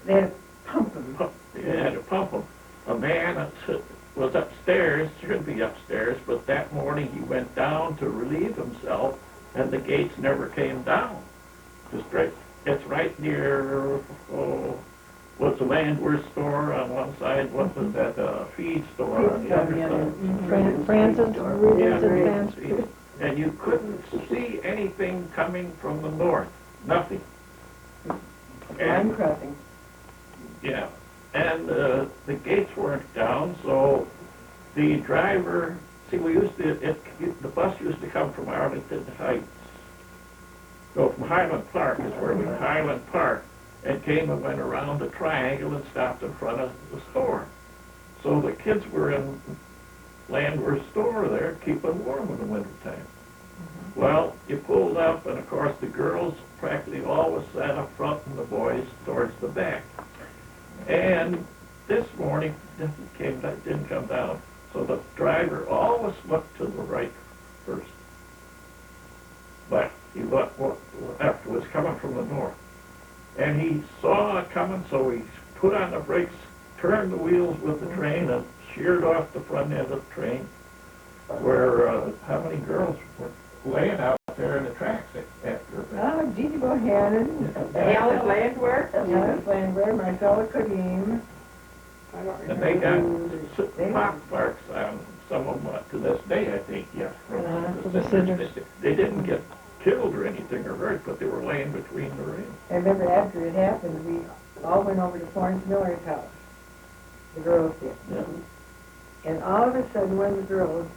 They had to pump them. you had to pump them. A man was upstairs, should be upstairs, but that morning he went down to relieve himself, and the gates never came down. It's right near, what's the Landwehr store on one side, what was that, feed store on the other side. Francis, Rubens and Yeah, Francis. and you couldn't see anything coming from the north, nothing. Line crossing. Yeah, and the gates weren't down, so the driver, see, the bus used to come from Arlington Heights. Go from Highland Park is where we, Highland Park, and came and went around the triangle and stopped in front of the store. So the kids were in Landwehr's store there, keeping warm in the wintertime. Well, you pulled up, and of course the girls practically always sat up front and the boys towards the back. And this morning, didn't come down, so the driver always looked to the right first. But he looked after it was coming from the north. And he saw it coming, so he put on the brakes, turned the wheels with the train, and sheared off the front end of the train, where how many girls were laying out there in the tracks after that. Oh, Gigi Bohannon. Alice Landwehr? Alice Landwehr, Marcella Kadim. I don't And they remember. got pock marks on some of them to this day, I think, yes. For the scissors. They didn't get killed or anything or hurt, but they were laying between the rails. I remember after it happened, we all went over to Florence Miller's house. The girls did. Yeah. And all of a sudden, one of the girls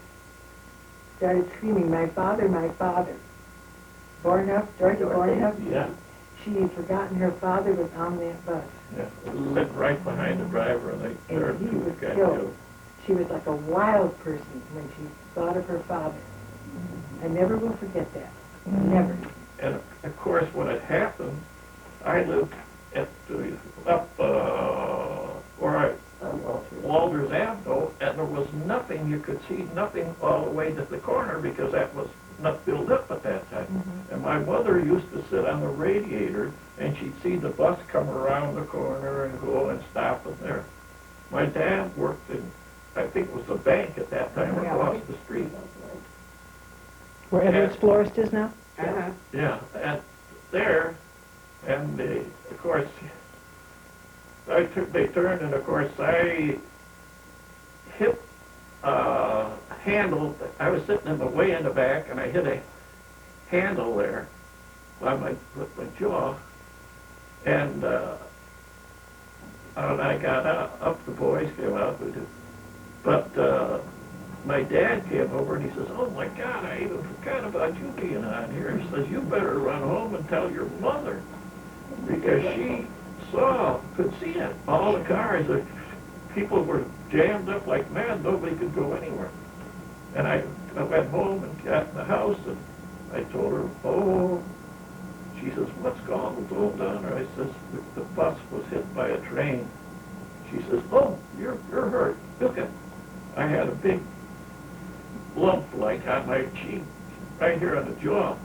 started screaming, my father, my father. Bornhuff, Georgia Bornhuff. Yeah. She had forgotten her father was on that bus. Yeah, it was sitting right behind the driver, and they And he was got killed. killed. She was like a wild person when she thought of her father. I never will forget that. Never. And of course, when it happened, I lived at Walters Avenue, and there was nothing, you could see nothing all the way to the corner because that was not built up at that time. And my mother used to sit on the radiator, and she'd see the bus come around the corner and go and stop it there. My dad worked in, I think it was the bank at that time, across the street. Where Edwards Florist is now? Uh-huh. Yeah, and there, and of course, they turned, and of course I hit a handle. I was sitting way in the back, and I hit a handle there with my jaw, and I got up. The boys came out with it, but my dad came over and he says, "Oh my God, I even forgot about you being on here." He says, "You better run home and tell your mother, because she could see it. All the cars, people were jammed up like mad. Nobody could go anywhere." And I went home and got in the house, and I told her, "Oh," she says, "What's going down there?" I says, "The bus was hit by a train." She says, "Oh, you're hurt. Look at, I had a big lump like on my cheek, right here on the jaw."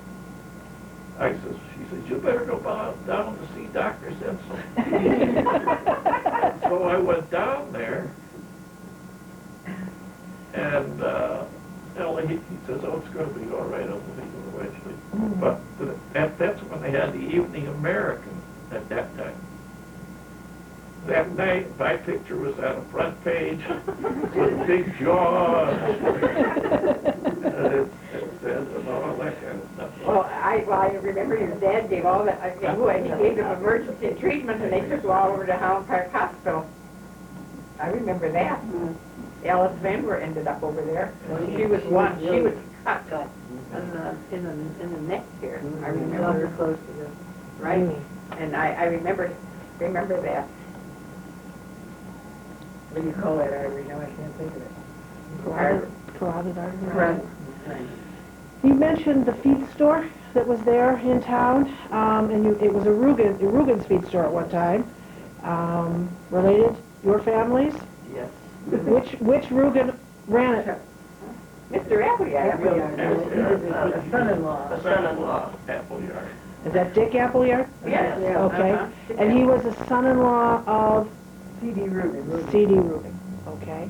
She says, "You better go down to see Dr. Simpson." So I went down there, and he says, "Oh, it's going to be all right. I'll see you eventually." But that's when they had the Evening American at that time. That night, my picture was on the front page with a big jaw and all that kind of stuff. Well, I remember your dad gave all that, he gave them emergency treatment, and they took you all over to Highland Park Hospital. I remember that. Alice Van Wert ended up over there. She was cut in the neck here. I remember. Close to this. Right, and I remember that. What do you call that artery? No, I can't think of it. Carotid artery. Right. You mentioned the feed store that was there in town, and it was a Rugen's feed store at one time. Related, your families? Yes. Which Rugen ran it? Mr. Appleyard. The son-in-law. The son-in-law, Appleyard. Is that Dick Appleyard? Yes. Okay. Uh-huh. And he was the son-in-law of C.D. Rubin. C.D. Rugen. Okay.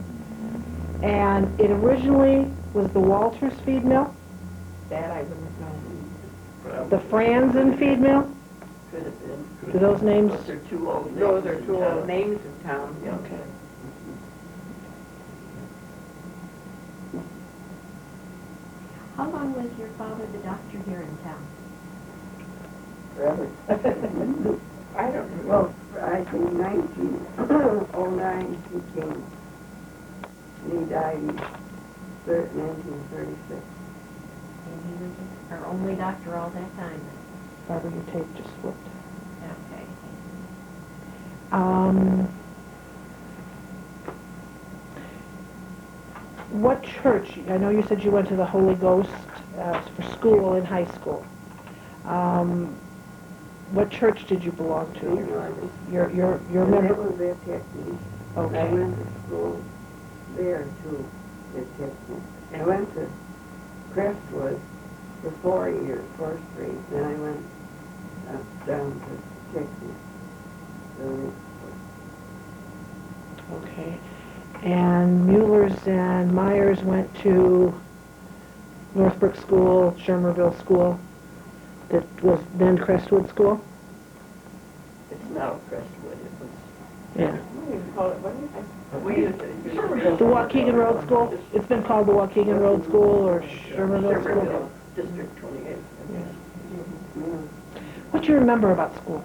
And it originally was the Walters feed mill, That I wouldn't know. the Franzen feed mill. Could have been. Do those names? Those are two old names. Those are in two town. old names in town. Yeah. Okay. How long was your father the doctor here in town? Forever. I don't know. Well, I think 1909 he came. And he died in 1936. And he was our only doctor all that time. Barbara, your tape just flipped. Okay. What church? I know you said you went to the Holy Ghost for school in high school. What church did you belong to? Your And member? that was at Texas. I Okay. went to school there too, at Texas. I went to Crestwood for 4 years, 4 straight. Then I went down to Texas. So Okay. And Muellers and Myers went to Northbrook School, Shermerville School, that was then Crestwood School? It's now Crestwood. It was. Yeah. What do you call it? What do you think? We used to. The Waukegan Road School? It's been called the Waukegan Road School or Shermerville School? Shermerville, District 28. What do you remember about school?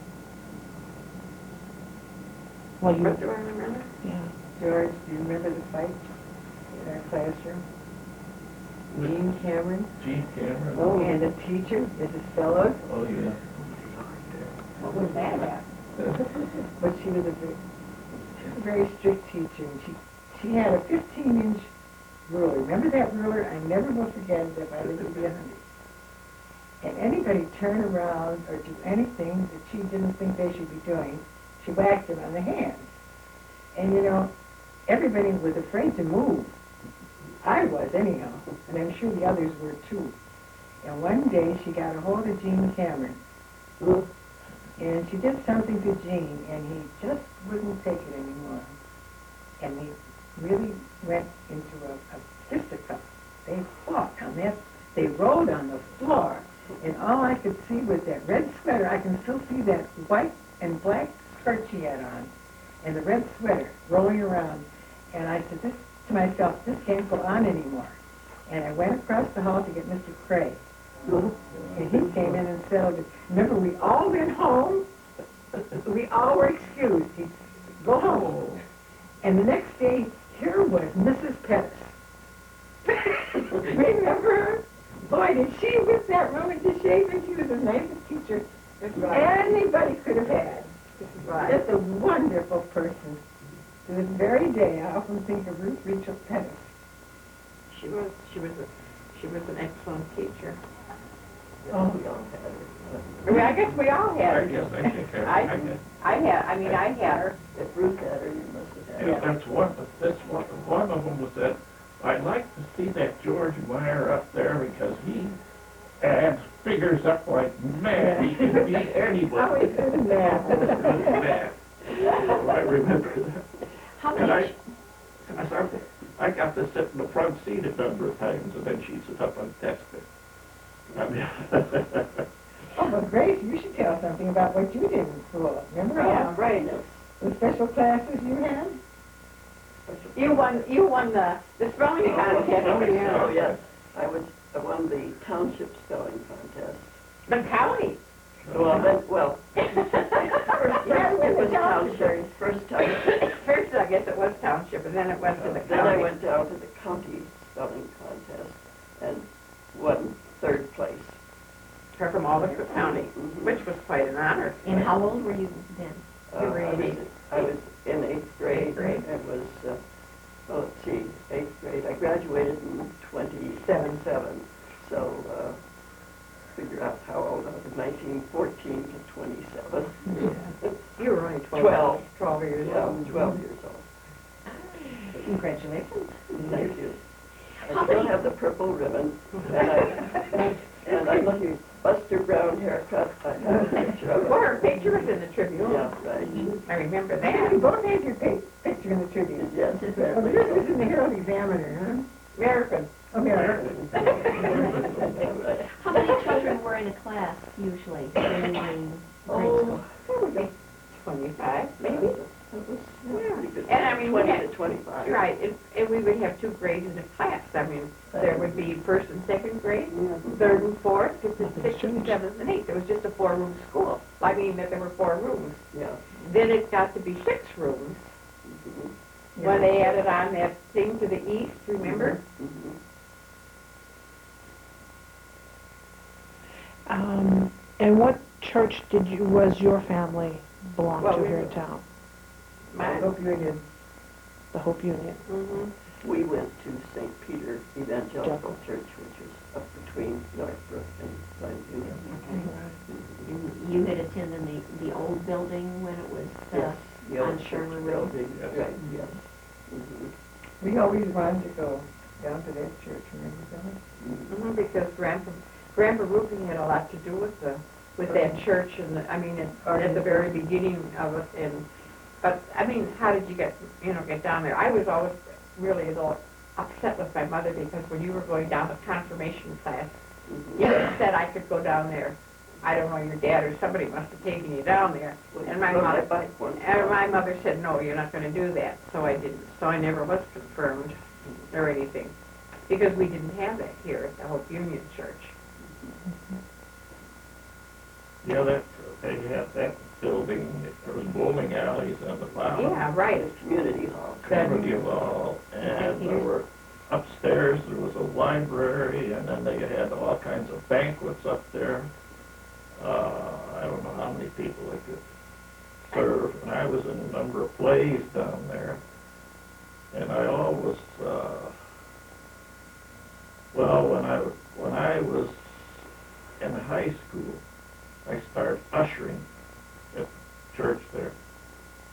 Well, What do I remember? yeah. George, do you remember the fight in our classroom? Jean Cameron Gene Cameron. and the teacher, Mrs. Fellows. Oh, yeah. What was that at? But she was a very strict teacher, and she had a 15-inch ruler. Remember that ruler? I never will forget it if I live to be 100. And anybody turn around or do anything that she didn't think they should be doing, she whacked them on the hand. And you know, everybody was afraid to move. I was anyhow, and I'm sure the others were too. And one day she got a hold of Gene Cameron. And she did something to Gene, and he just wouldn't take it anymore. And they really went into a fisticuff. They fought on that They rolled on the floor, and all I could see was that red sweater. I can still see that white and black skirt she had on, and the red sweater rolling around. And I said this to myself, this can't go on anymore. And I went across the hall to get Mr. Cray. And he came in and settled it. Remember, we all went home. We all were excused. He said, go home. And the next day, here was Mrs. Pettis. Remember her? Boy, did she whip that room into shape, and she was the nicest teacher anybody could have had. Just a wonderful person. To this very day, I often think of Ruth Rachel Pettis. She was an excellent teacher. Oh. We all had her. I mean, I guess we all had I her. guess I think I I had her. If Ruth had her, you must have had her. Yeah, that's one of them was that, I'd like to see that George Meyer up there because he adds figures up like mad. He can beat anybody. How is it that? I remember that. How And many, I got to sit in the front seat a number of times, and then she'd sit up on the desk there. I mean, Oh, but Grace, you should tell something about what you did in school. Remember Yeah, right. the special classes you had? You won the spelling contest. Oh, yes. I won the township spelling contest. The county. Well, Yeah, it was the township. township, first township. First, I guess it was township, and then it went to the Then I county. went down to the county spelling contest and won third place. Her from all the county, which was quite an honor. and how old were you then? You were in I was in eighth grade. Eighth grade. It was, let's see, eighth grade. I graduated in 27, so figure out how old I was, 1914 to 27. You were only 12 years Yeah, old. 12 years old. Congratulations. Thank you. How I still many- have the purple ribbon, and I love you. Buster Brown haircut. I have a picture of Well, it. her picture was in the Tribune. Yeah, right. I remember You that. both had your picture in the Tribune. Yes, Oh, exactly. yours was in the Herald Examiner, huh? American. American. How many children were in a class usually when you were in grade school? That would be 25, maybe. Pretty good. And I mean, we 20 had- to 25. Right, and we would have two grades in a class. I mean, there would be first and second grade, Yeah. third and fourth, fifth and sixth and seventh and eighth. It was just a 4-room school. I mean, that there were 4 rooms. Yeah. Then it got to be 6 rooms, when they added on that thing to the east, remember? Mhm. And what church was your family belong Well, to we here were- in town? I hope you did. The Hope Union. We went to St. Peter Evangelical Church, which is up between Northbrook and Glenview. You had attended the old building when it was Yes, the on old church Sherman Road? building, right, yes. Mhm. We always wanted to go down to that church, remember that? Because Grandpa Ruby had a lot to do with that church, and I mean, at the very beginning of it, but I mean, how did you get down there? I was always really a little upset with my mother because when you were going down to confirmation class, you said I could go down there. I don't know, your dad or somebody must have taken you down there. And my Rode mother, bike once. and my mother said, no, you're not going to do that. So I didn't. So I never was confirmed or anything because we didn't have that here at the Hope Union Church. Yeah, they had that building, there was bowling alleys on the bottom. Yeah, right. It's community hall. Community hall, and there were, upstairs, there was a library, and then they had all kinds of banquets up there. I don't know how many people they could serve, and I was in a number of plays down there. And I always, well, when I was in high school, I started ushering at church there.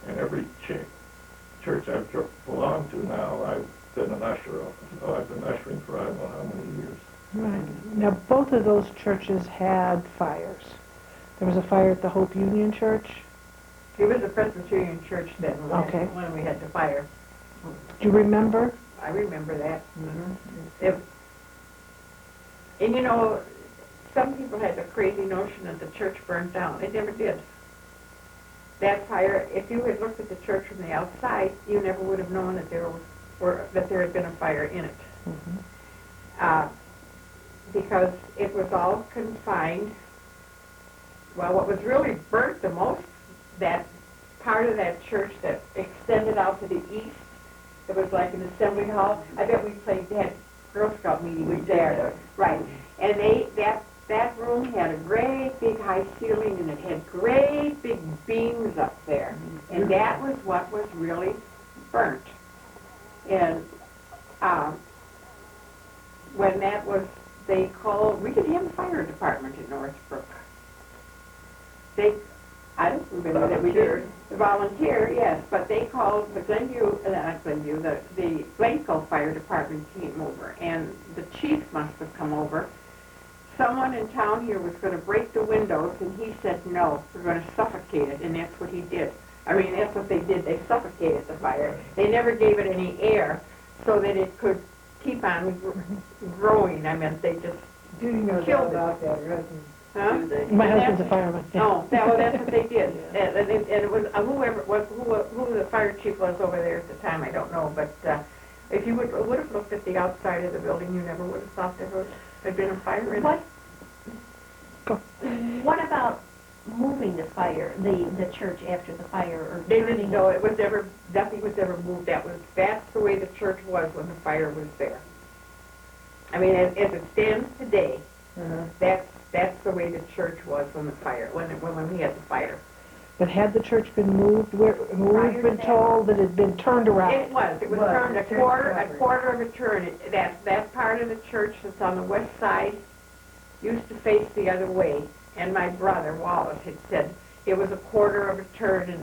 And every church I've belonged to now, I've been an usher of. So I've been ushering for I don't know how many years. Right. Now, both of those churches had fires. There was a fire at the Hope Union Church. It was a Presbyterian church then, Okay. when we had the fire. Do you remember? I remember that. And you know, some people had the crazy notion that the church burned down. It never did. That fire, if you had looked at the church from the outside, you never would have known that there had been a fire in it. Because it was all confined. Well, what was really burnt the most, that part of that church that extended out to the east, it was like an assembly hall. I bet they had Girl Scout meetings there. Right. And that room had a great big high ceiling, and it had great big beams up there. And that was what was really burnt. And when that was, we didn't have a fire department in Northbrook. I don't remember that we did. The volunteer, yes, but they called the the Blanco Fire Department came over, and the chief must have come over. Someone in town here was going to break the windows, and he said, no, we're going to suffocate it, and that's what he did. I mean, that's what they did. They suffocated the fire. They never gave it any air so that it could keep on growing. I mean, they just Do you know killed about it. that, Russ? Huh? My husband's a fireman. Yeah. Oh, that's what they did. And it was, who the fire chief was over there at the time, I don't know, but if you would have looked at the outside of the building, you never would have thought there had been a fire in it. What about moving the fire, the church after the fire, or They turning didn't know, nothing was ever moved. That's the way the church was when the fire was there. I mean, as it stands today, that's the way the church was when we had the fire. But had the church been moved, we've been told that it had been turned around. It was turned a quarter of a turn. That part of the church that's on the west side used to face the other way. And my brother, Wallace, had said it was a quarter of a turn, and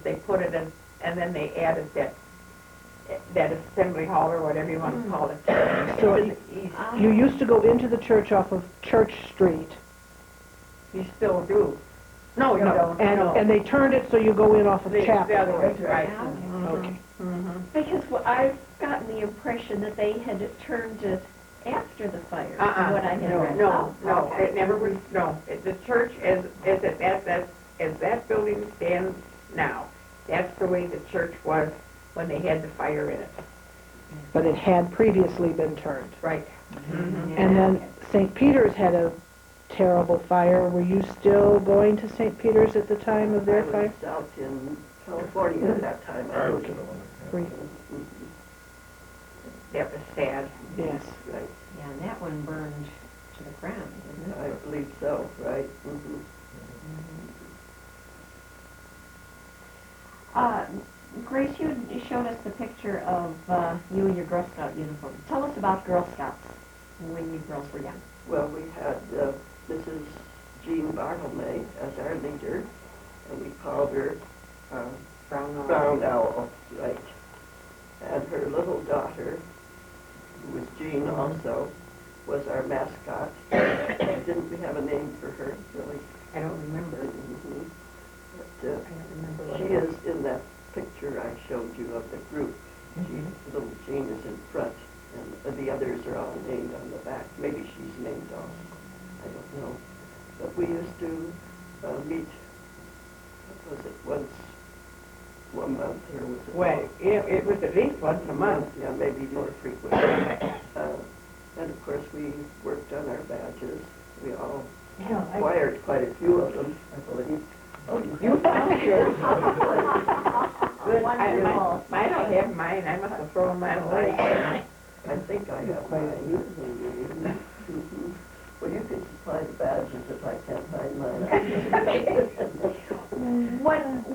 they put it in, and then they added that assembly hall, or whatever you want to call it. So to the east. you used to go into the church off of Church Street, You still do. No, you don't. and they turned it so you go in off of The Chapel. other way, right. Okay. Because I've gotten the impression that they had turned it after the fire, what I had read. No, Okay. it never was, The church, as that building stands now, that's the way the church was when they had the fire in it. But it had previously been turned. Right. And then St. Peter's had a terrible fire. Were you still going to St. Peter's at the time of their fire? I was out in California at that time. Prior to the one. Were you? That was sad. Yes. Right, Yeah, and that one burned to the ground, didn't it? I believe so, right? Grace, you showed us the picture of you in your Girl Scout uniform. Tell us about Girl Scouts when you girls were young. Well, we had Mrs. Jean Bartlemay as our leader, and we called her Brown Owl, right. And her little daughter, who was Jean also, was our mascot. Didn't we have a name for her, really? I don't remember. But, I don't remember what she it was. is in that picture I showed you of the group. Little Jean is in front, and the others are all named on the back. Maybe she's named off. I don't know. But we used to meet, what was it, once one month, or was it? Well, it was at least once a month. Yeah, maybe more frequently. And of course, we worked on our badges. We all acquired quite a few of them, I believe. Oh, you found yours. Wonderful. I don't have mine. I must have thrown mine away. I think I have mine. Well, you can supply the badges if I can't find mine.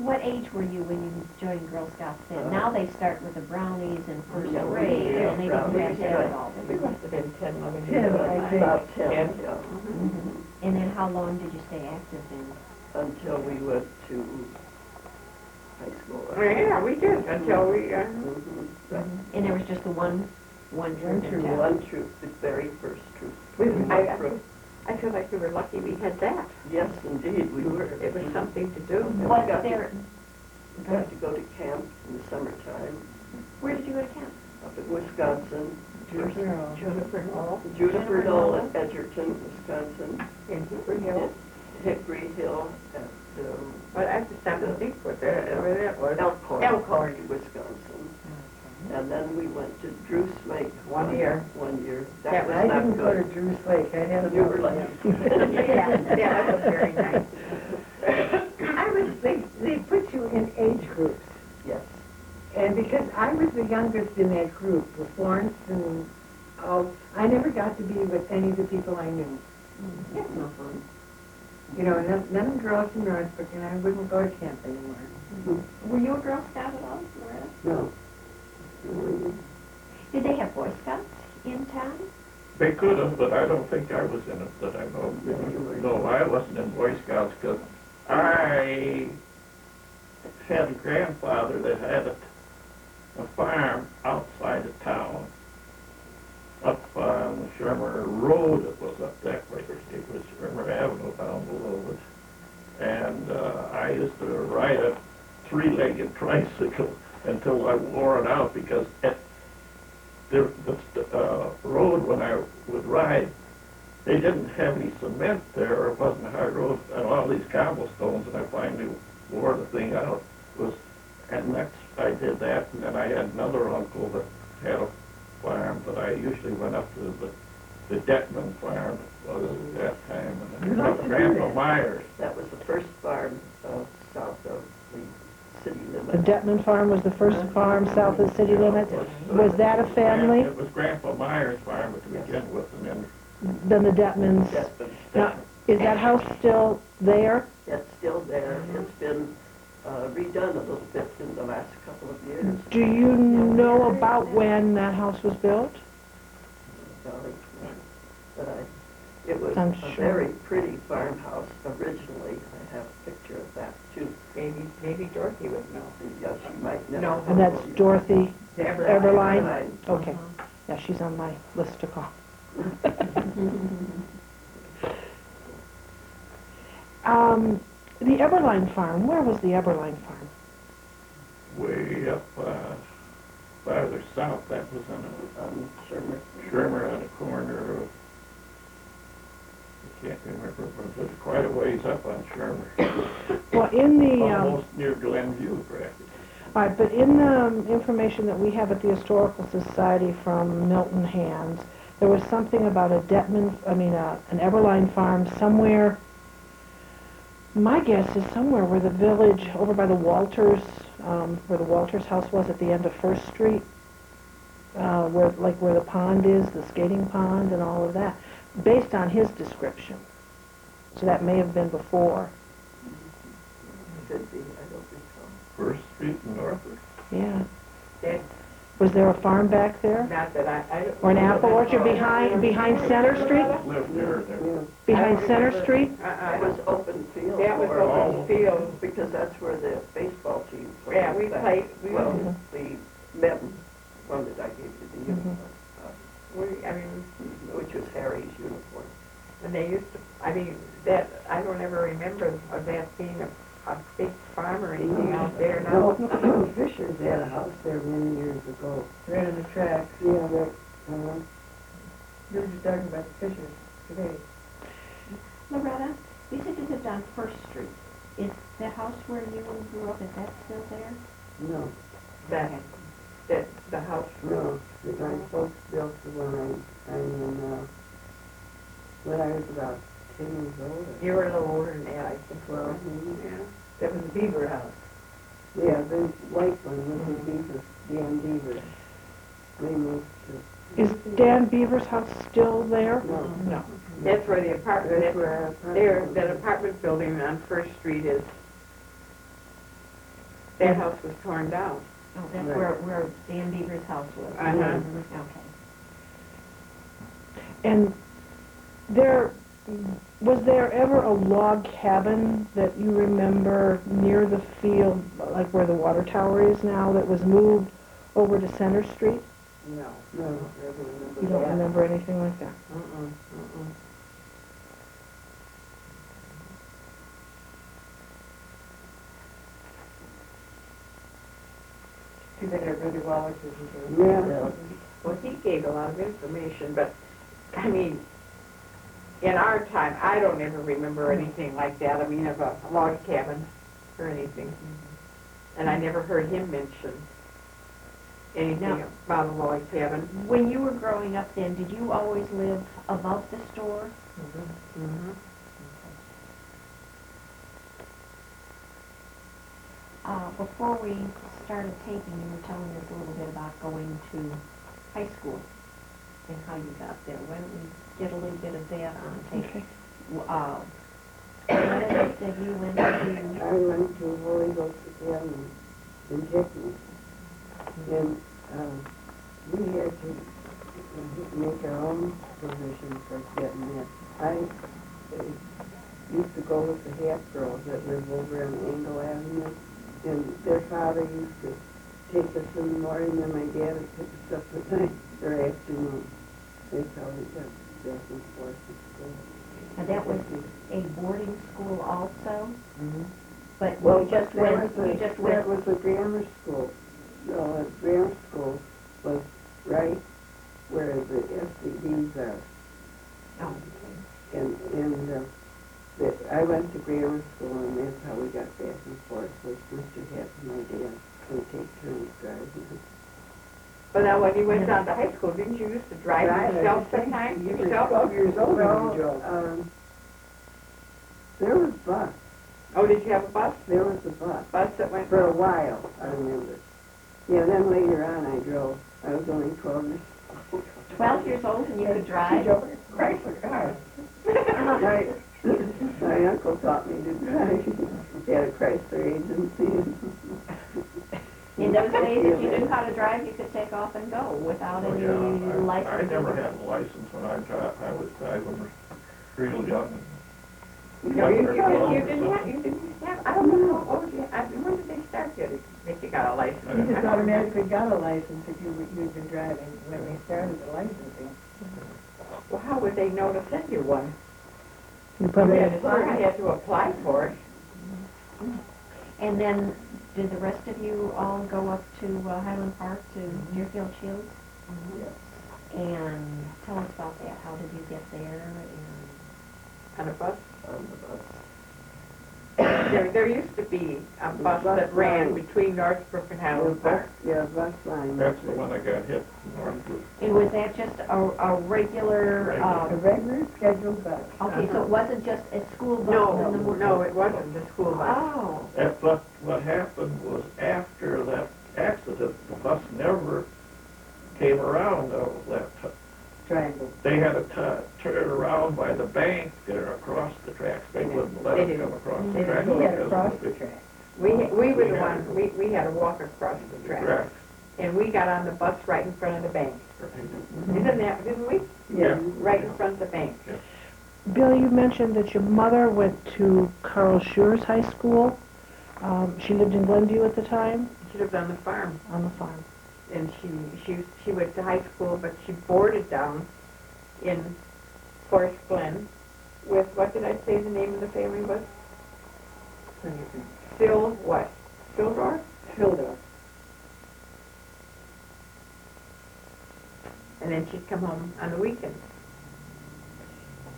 What age were you when you joined Girl Scouts then? Now they start with the brownies in first Yeah, grade, and they don't have that at all. We must have been 10, 11 10, years I old. think. About 10, Ten. yeah. And then how long did you stay active in? Until we went to high school. Yeah, we did until we, Right. And there was just the one troop in town? One troop, the very first troop. I feel like we were lucky we had that. Yes, indeed, we were. It was something to do. Was there, We got to go to camp in the summertime where did you go to camp? up in Wisconsin, Juniper Hall. Juniper Knoll at Edgerton, Wisconsin, In Hooper Hill. Hickory Hill at, But I have to stop and think what where that was. Elkhorn, Elkhorn. Wisconsin. And then we went to Druce Lake. 1 year. 1 year. Yeah, That but was I not didn't go to good. Druce Lake. I had You were like. Yeah, that was very nice. I was, they put you in age groups. Yes. And because I was the youngest in that group, with Florence and all, I never got to be with any of the people I knew. That's no fun. You know, none of the girls from Northbrook, and I wouldn't go to camp anymore. Were you a Girl Scout at all, Loretta? No. Did they have Boy Scouts in town? They could have, but I don't think I was in it, that I know. No, I wasn't in Boy Scouts, because I had a grandfather that had a farm outside of town, up on the Shermer Road. It was up that way. It was Shermer Avenue down below it. And I used to ride a three-legged tricycle until I wore it out, because the road when I would ride, they didn't have any cement there. It wasn't a hard road, and all these cobblestones, and I finally wore the thing out. I did that, and then I had another uncle that had a farm, but I usually went up to the Detman farm was at that time, and then Grandpa Myers. That was the first farm south of the city The limits. Detman farm was the first farm south of the city limits. Was that a family? It was Grandpa Myers' farm to begin with, and Then the Detmans. Yes, but Now, is that house still there? it's still there. It's been redone a little bit in the last couple of years. Do you know about when that house was built? Golly, but it was I'm a sure. very pretty farmhouse originally. I have a picture of that too. Maybe Dorothy would know. Yes, you might know. No. And that's Dorothy Eberline? Eberline. Okay. Yeah, she's on my list to call. The Eberline farm, where was the Eberline farm? way up farther south. That was on Shermer on the corner of, I can't remember, but it was quite a ways up on Shermer. Well, in the... Almost near Glenview, practically. All right, but in the information that we have at the Historical Society from Milton Hands, there was something about a Detman, an Eberline farm somewhere. My guess is somewhere where the village, over by the Walters, where the Walters house was at the end of First Street, where the pond is, the skating pond and all of that, based on his description. So that may have been before. Could be, I don't recall. First Street in Norfolk. Yeah. That, Was there a farm back there? not that I don't. Or an apple orchard behind Center Street? Lived there. Behind Center Street? It was open field. That was for- open field. Because that's where the baseball team played. Yeah, we played, Well, the men, one that I gave you the uniform, which was Harry's uniform. when they used to, I don't ever remember of that being a big farm or anything out there now. No, Fisher's had a house there many years ago. Right on the track. Yeah, that, You were just talking about the Fishers today. Loretta, you said you lived on First Street. Is the house where you grew up, is that still there? no, The house. no, my folks built the one I mean, when I was about 10 years old. You were a little older than that, I think. 12, maybe. Yeah. That was the Beaver house. Yeah, the white one with the beaver, Dan Beaver. They moved to, Is Dan Beaver's house still there? no, No. That's where the apartment, that's where our there, apartment that was. apartment building on First Street is, that house was torn down. Oh, that's Right. where Dan Beaver's house was. Uh-huh. Okay. And was there ever a log cabin that you remember near the field, like where the water tower is now, that was moved over to Center Street? No. No, I don't remember You don't that. remember anything like that? Too bad everybody Wallace isn't here. Yeah, Well, he gave a lot of information, but, I mean, in our time, I don't ever remember anything like that. I mean, of a log cabin or anything. And I never heard him mention anything Now- about a log cabin. When you were growing up then, did you always live above the store? Mm-hmm. Before we started taping, you were telling us a little bit about going to high school and how you got there. Why don't we get a little bit of that on tape? Okay. Meredith said you went to, I went to Holy Ghost Academy in Hickman, and we had to make our own provisions for getting that. I used to go with the half girls that live over on Angle Avenue, and their father used to take us in the morning, and my dad would pick us up at night or afternoon. That's how we got back and forth to school. and that was a boarding school also, Mm-hmm. but Well, you just went, that was a grammar school. No, a grammar school was right where the SCDs are. oh, And I went to grammar school, and that's how we got back and forth with Mr. Hatt and my dad. We take turns driving. But now, when you went down to high school, didn't you used to drive yourself sometimes? You were 12 years old when you drove. Well, there was bus. Oh, did you have a bus? There was a bus. Bus that went? For a while, I remember. Yeah, then later on I drove. I was only 12 years 12 years old and you could She drive? drove a Chrysler car. My uncle taught me to drive. He had a Chrysler agency. In those days, if you knew how to drive, you could take off and go without any I license. never had a license when I was driving real young. No, you didn't have, I don't know how old you, when did they start getting, if you got a license? You just automatically got a license if you'd been driving when they started the licensing. Well, how would they know to send you one? You probably You had had to apply for it. And then, did the rest of you all go up to Highland Park, to Deerfield Shields? And tell us about that. How did you get there? On a bus? On the bus. There used to be a bus that ran between Northbrook and Highland Park. Yeah, bus line. That's the one that got hit northward. And was that just a regular, A regular scheduled bus. okay, so it wasn't just a school bus? and then No, it wasn't the school bus. Oh, That's what happened was after that accident, the bus never came around that Triangle. they had to turn around by the bank there across the tracks. They wouldn't let They it didn't. come across the He tracks. had to because cross of the track. We were the one, we had to walk across the track. tracks. And we got on the bus right in front of the bank. Didn't we? Yeah. Right in front of the bank. Bill, you mentioned that your mother went to Carl Schur's high school. She lived in Glenview at the time, She lived on the farm. on the farm. And she went to high school, but she boarded down in Forest Glen with, what did I say the name of the family was? Sildor? Sildor. And then she'd come home on the weekends.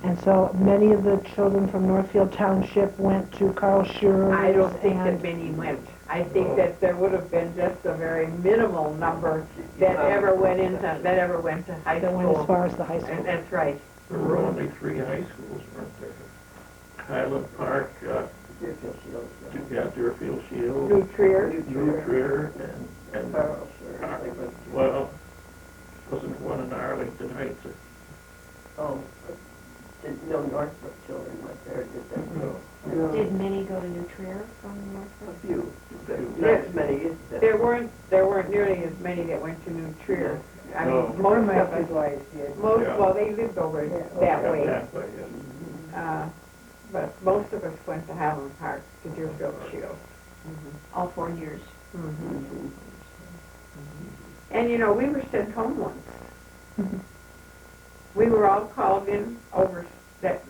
And so many of the children from Northfield Township went to Carl Schur's. I don't think that and many went. I think that there would have been just a very minimal number that ever went to high that went as school. far as the high school. And that's right. There were only 3 high schools, weren't there? Highland Park, Deerfield Shields. Deerfield Shield, New Trier. New Trier, and Carl, sure. well, wasn't one in Arlington Heights. Oh, but did no Northbrook children went there, did they? No. No. did many go to New Trier from A Northbrook? few, but not as many as that. There weren't nearly as many that went to New Trier. I No. mean, most of My us, wives did. Yeah. well, they lived over that Yeah, way. that way, yes. But most of us went to Highland Park, to Deerfield Shield. All 4 years. And you know, we were sent home once. We were all called in over, that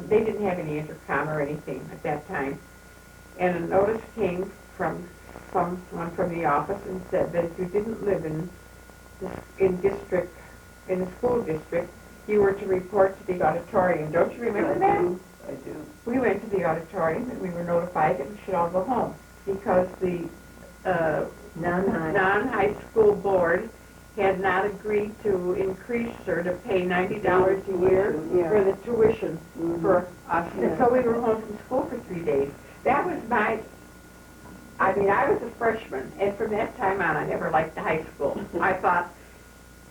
they didn't have any intercom or anything at that time. And a notice came from someone from the office and said that if you didn't live in in the school district, you were to report to the auditorium. Don't you remember that? I do. We went to the auditorium and we were notified that we should all go home because the non-high school board had not agreed to increase her to pay $90 a year for the tuition for us. And so we were home from school for 3 days. That was I was a freshman, and from that time on, I never liked the high school. I thought,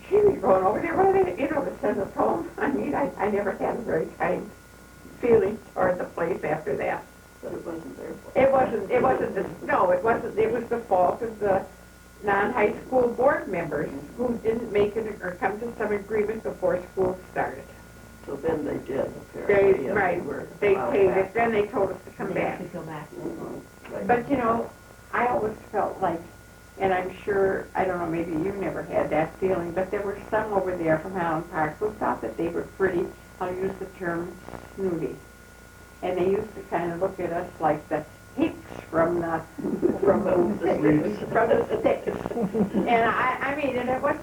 gee, we're going over there, what are they, to send us home? I never had a very kind feeling toward the place after that. But it wasn't their fault. It wasn't, it was the fault of the non-high school board members who didn't make it or come to some agreement before school started. So then they did, apparently. They paid it, then they told us to come back. To go back. Right. But I always felt like, and I'm sure, I don't know, maybe you never had that feeling, but there were some over there from Highland Park who thought that they were pretty, I'll use the term, snooty. And they used to kind of look at us like the hicks from the sticks. And and it was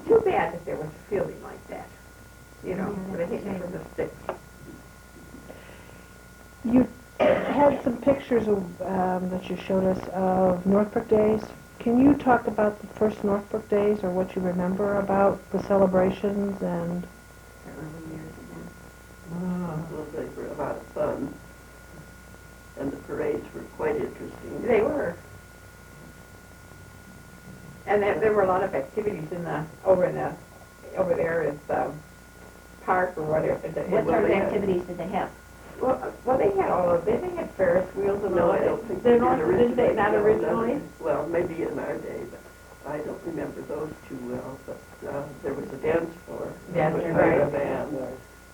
too bad that there was a feeling like that, for the hicks from the sticks. You had some pictures of, that you showed us of Northbrook Days. Can you talk about the first Northbrook Days or what you remember about the celebrations and... Well, they were a lot of fun, and the parades were quite interesting. They were. And there were a lot of activities over there at the park or whatever. What sort of activities did they have? Well, they had all of it. They had Ferris wheels and No, all I that. don't think They're they not, did they not originally? Well, maybe in our day, but I don't remember those too well. But there was a dance floor. Yes, with you're a right. band.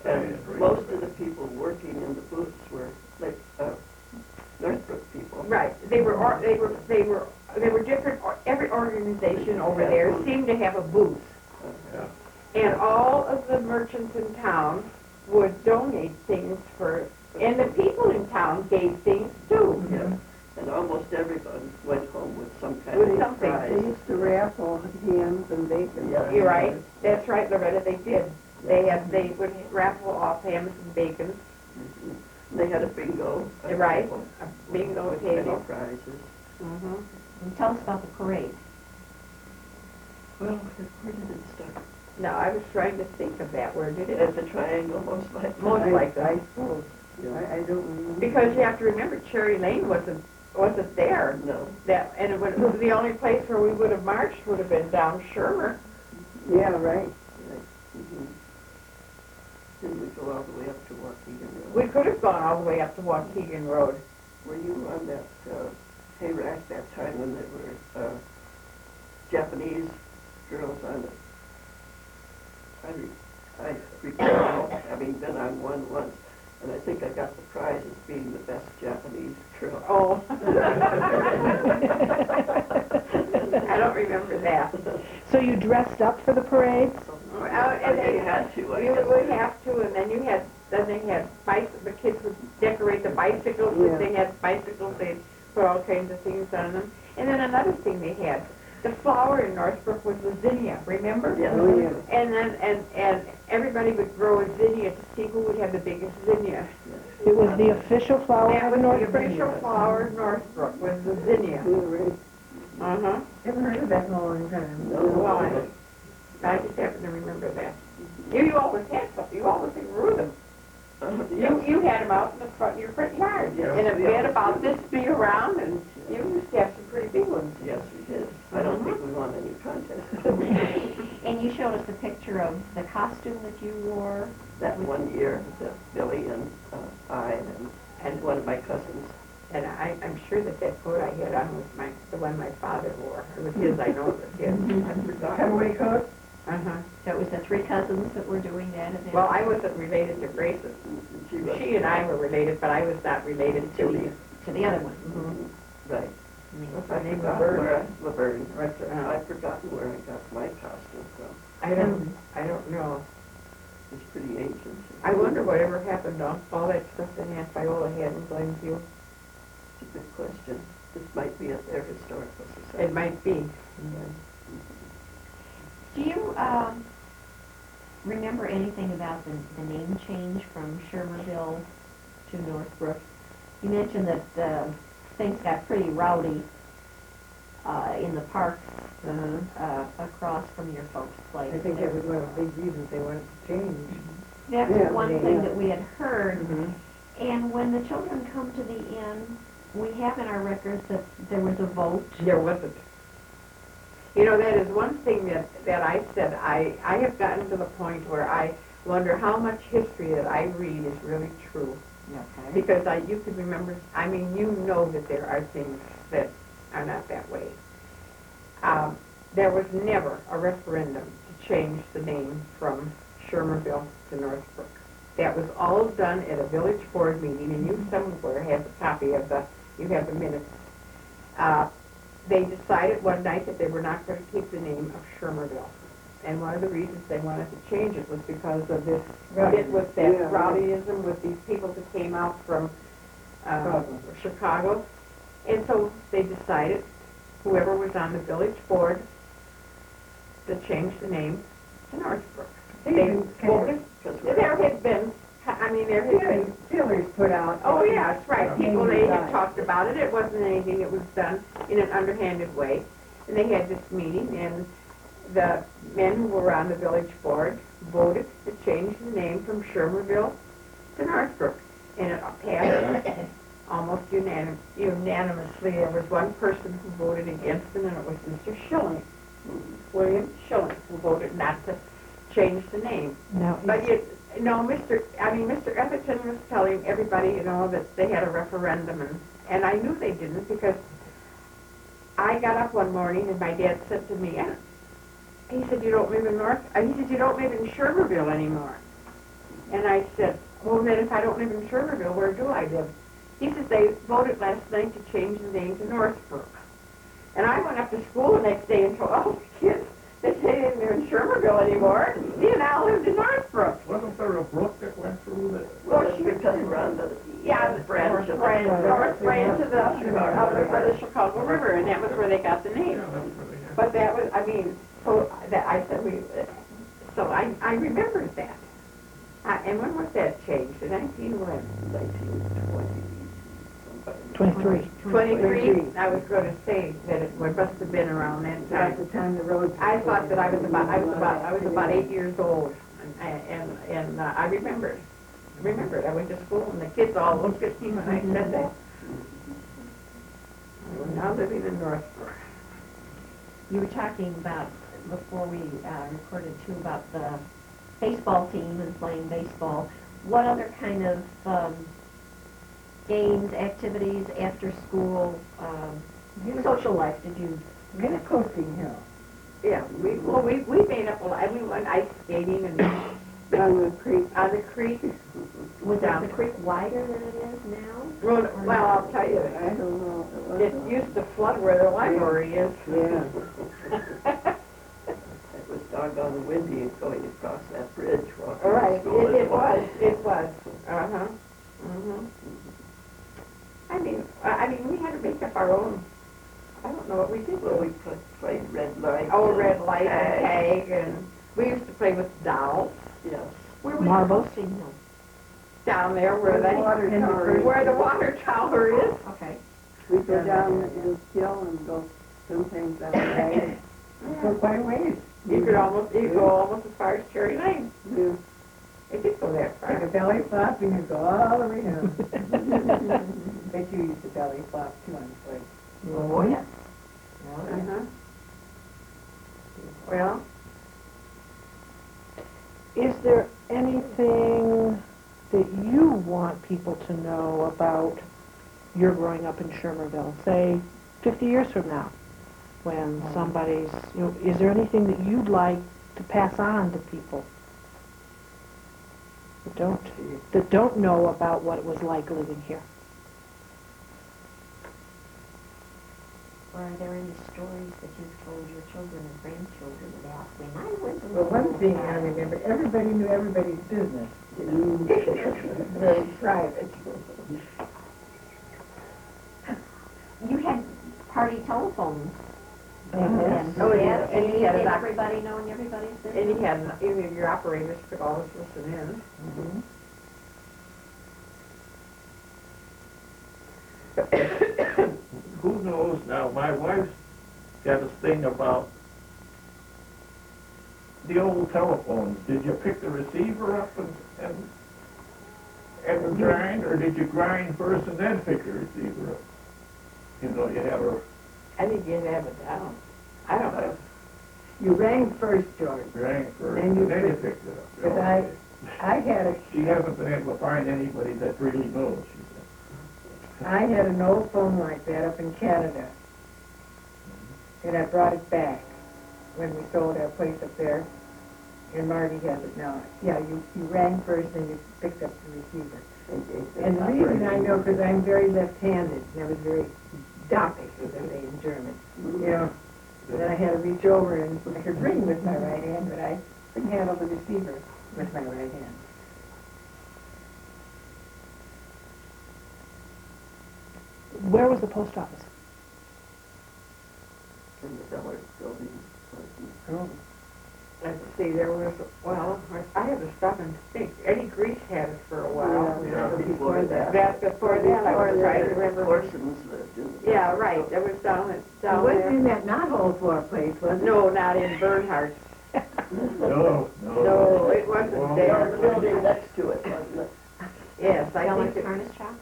And most of the people working in the booths were like Northbrook people. Right. They were different. Every organization over there seemed to have a booth, and all of the merchants in town would donate things and the people in town gave things too. Yeah. And almost everyone went home with some kind With of something. prize. They used to raffle hams and bacon. Yeah. You're right. That's right, Loretta. They did. They would raffle off hams and bacon. They had a bingo. Right. table, A bingo with many table. prizes. Mm-hmm. And tell us about the parade. Well, where did it start? No, I was trying to think of that. Where did At it? the triangle, most likely. Most likely. I suppose. I don't remember. Because you have to remember, Cherry Lane wasn't there. No. And it was the only place where we would have marched would have been down Shermer. Yeah, right. Right. Mhm. Didn't we go all the way up to Waukegan Road? We could have gone all the way up to Waukegan Road. Were you on that hay rack that time when there were Japanese girls on it? I recall having been on one once, and I think I got the prize as being the best Japanese girl. Oh. I don't remember that. So you dressed up for the parade? And They had to, I You guess. would have to, and then they had the kids would decorate the bicycles. Yeah. If they had bicycles, they'd put all kinds of things on them. And then another thing they had, the flower in Northbrook was the zinnia, remember? Yeah. Oh, yeah. And then, and everybody would grow a zinnia to see who would have the biggest zinnia. It was the official flower That of was the Northbrook? official flower of Northbrook, was the zinnia. Yeah, right. Uh-huh. Never heard of that in a long time. Well, I just happen to remember that. You always had some, you always grew them. You had them out in the front of your front yard. Yes, And a we bed always about did. this big around, and you used to have some pretty big ones. Yes, we did. I don't think we won any contest. And you showed us a picture of the costume that you wore. That one year, that Billy and I and one of my cousins. And I'm sure that coat I had on was the one my father wore. It was his, I know it was his. I forgot. Cutaway coat? Uh-huh. So it was the three cousins that were doing that event. Well, I wasn't related to Grace's. She and I were related, but I was not related to the... To the other one. Mhm. Right. What's her name, Laverne. Laverne? Laverne. What's her, I've forgotten where I got my costume from. I don't know. It's pretty ancient. I wonder whatever happened to all that stuff that Aunt Viola had in Glenview. It's a good question. This might be at their historical society. It might be. Do you, remember anything about the name change from Shermerville to Northbrook? You mentioned that, things got pretty rowdy, in the park, across from your folks' place. I think that was one of the big reasons they wanted to change. That's Yeah, one yeah. thing that we had heard. Mhm. And when the children come to the inn, we have in our records that there was a vote. There wasn't. You know, that is one thing that I said, I have gotten to the point where I wonder how much history that I read is really true. Okay. Because you could remember, I mean, you know that there are things that are not that way. There was never a referendum to change the name from Shermerville to Northbrook. That was all done at a village board meeting, and you somewhere have a copy of you have the minutes. They decided one night that they were not going to keep the name of Shermerville. And one of the reasons they wanted to change it was because of this, it was that Yeah. rowdyism with these people that came out from Chicago. And so they decided, whoever was on the village board, to change the name to Northbrook. They voted, there had been, there had been, Feelers put out. oh yes, right, people, they had Right. talked about it, it wasn't anything that was done in an underhanded way. And they had this meeting, and the men who were on the village board voted to change the name from Shermerville to Northbrook. And it passed almost unanimously. There was one person who voted against it, and it was Mr. Schilling, William Schilling, who voted not to change the name. Now, But Mr. Etherton was telling everybody, that they had a referendum, and I knew they didn't, because I got up one morning and my dad said to me, he said, you don't live in you don't live in Shermerville anymore. And I said, well then if I don't live in Shermerville, where do I live? He says, they voted last night to change the name to Northbrook. And I went up to school the next day and told all the kids that they didn't live in Shermerville anymore. He and I lived in Northbrook. Wasn't there a brook that went through that? Well, it's because we're on the Yeah, branch of north branch of the Chicago River, and that was where they got the name. Yeah, that was where they had. But that was, I said so I remembered that. And when was that changed? In 1920. 23. 23? I was going to say that it must have been around that At the time. time the roads. I thought that I was about 8 years old, and I remembered. I went to school, and the kids all looked at me when I said that. We're now living in Northbrook. You were talking about, before we recorded too, about the baseball team and playing baseball. What other kind of games, activities, after school, social life did you We had a coasting hill. Yeah, we made up a lot. We went ice skating and On the creek. on the creek. Was down. the creek wider than it is now? Well, I'll tell you, I don't know. it used to flood where the library is. Yeah. It was doggone windy going across that bridge. walking Right, to school. it was. Uh-huh. Mm-hmm. I mean, we had to make up our own, I don't know what we did. Well, we played red light. Oh, and red light and tag. tag, and we used to play with dolls. Yes. Where was Marbles? the coasting hill? Down there Where the water tower is. where the water tower is. Okay. We go down the hill and go sometimes that way. Go quite a ways. You go almost as far as Cherry Lane. Yeah. It did go that Take a far. belly flop and you go all the way down. Bet you used to belly flop too on the way. Oh, yes. Yeah. Well, Is there anything that you want people to know about your growing up in Shermerville, say 50 years from now, when somebody's, is there anything that you'd like to pass on to people that don't know about what it was like living here? Or are there any stories that you've told your children and grandchildren about when I went to Well, one school? thing I remember, everybody knew everybody's business. Very private. You had party telephones And Oh, that yeah, and he had aid a in doc- everybody knowing everybody's And business. he had, even your operators could always listen in. Who knows now, my wife's got a thing about the old telephones. Did you pick the receiver up and grind, or did you grind first and then pick the receiver up? You know, you have a I think you'd have it down. I don't know. You rang first, George, grind first And and you then you pick- picked it up. because I had a, She hasn't been able to find anybody that really knows, she said. I had an old phone like that up in Canada, and I brought it back when we sold our place up there, and Marty has it now. Yeah, you rang first and you picked up the receiver. And the reason I know, because I'm very left-handed, and I was very doppig, as they say in German, you know. And then I had to reach over and I could ring with my right hand, but I couldn't handle the receiver with my right hand. Where was the post office? In the Bellers building. Oh. Let's see, there was, well, I had to stop and think. Eddie Grease had it for a while. Yeah, before that. That, before that, I was trying to remember. Corson's lived in. Yeah, right, that was down It there. wasn't in that knothole floor place, was it? No, not in Bernhardt's. No. No, it wasn't Well, The there. building next to it, wasn't it? Yes, I Selling think it. furnace shop?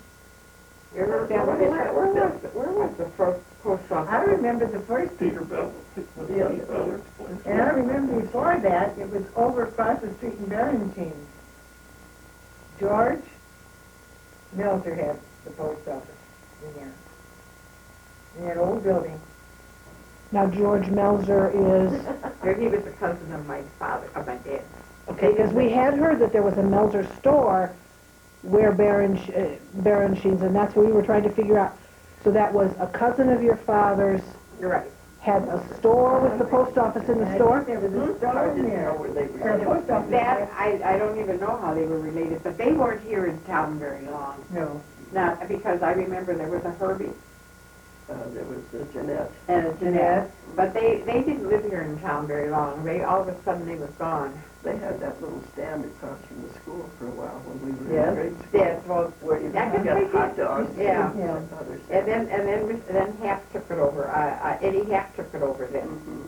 Where was the first post office? I remember the first, Peterbilt. Yeah. and I remember before that, it was over across the street in Barrington. George Melzer had the post office in there. In that old building. Now, George Melzer is, He was a cousin of my father, of my dad. okay, because we had heard that there was a Melzer store where Barenshein's, and that's what we were trying to figure out. So that was a cousin of your father's, You're right. had a store with the post office in the I store? think there was a I store in didn't there. know where they Or the were. post office. That, I don't even know how they were related, but they weren't here in town very long. No. Not, because I remember there was a Herbie There was Jeanette. and a Jeanette, but they didn't live here in town very long. They, all of a sudden, they was gone. They had that little stand across from the school for a while when we were Yes. in grade school. Yes, well, Where you I guess got they hot did. dogs. Yeah. And other stuff. and then Hap took it over, Eddie Hap took it over then, Mhm.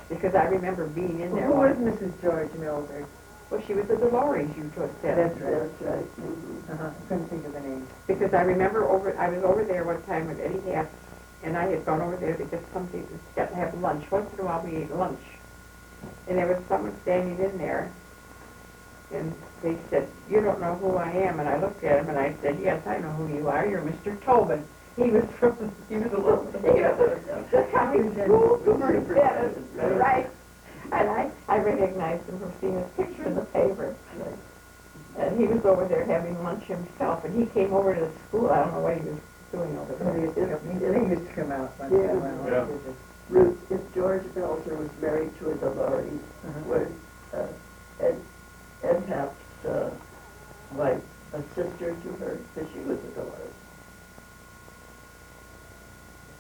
because I remember being in there. Who was once. Mrs. George Melzer? Well, she was a Dolores, you just said. That's right. That's right. Mhm. Uh-huh, couldn't think of the name. Because I remember I was over there one time with Eddie Hap, and I had gone over there to get something, got to have lunch. Once in a while, we ate lunch. And there was someone standing in there, and they said, "You don't know who I am." And I looked at him, and I said, "Yes, I know who you are. You're Mr. Tobin." He was a little, the county school superintendent, right? And I recognized him from seeing his picture in the paper. And he was over there having lunch himself, and he came over to the school. I don't know what he was doing over there. They used to come out once in a while. Yeah. Visit. Ruth, if George Melzer was married to a Dolores, was Ed Hap's wife a sister to her? Because she was a Dolores.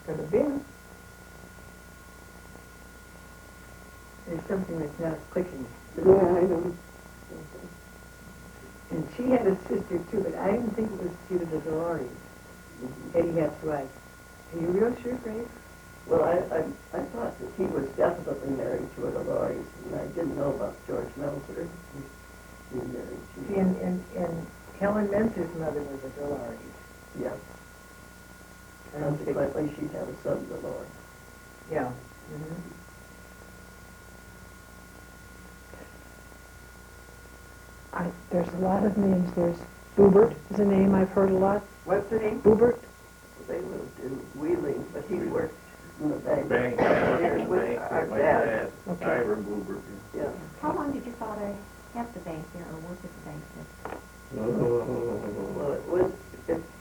Could have been. There's something that's not clicking. Yeah, I know. And she had a sister too, but I didn't think it was she was a Dolores. Eddie Hap's wife. Are you real sure, Grace? Well, I thought that he was definitely married to a Dolores, and I didn't know about George Melzer being married to. See, and Helen Mentzer's mother was a Dolores. Yeah. Consequently, she'd have a son, Dolores. Yeah. There's a lot of names. There's Boobert is a name I've heard a lot. What's the name? Boobert. They lived in Wheeling, but he worked in the bank. Bank, bank, with my dad, Okay. Ira Boober. Yeah. How long did your father have the bank there or work at the bank there? Well,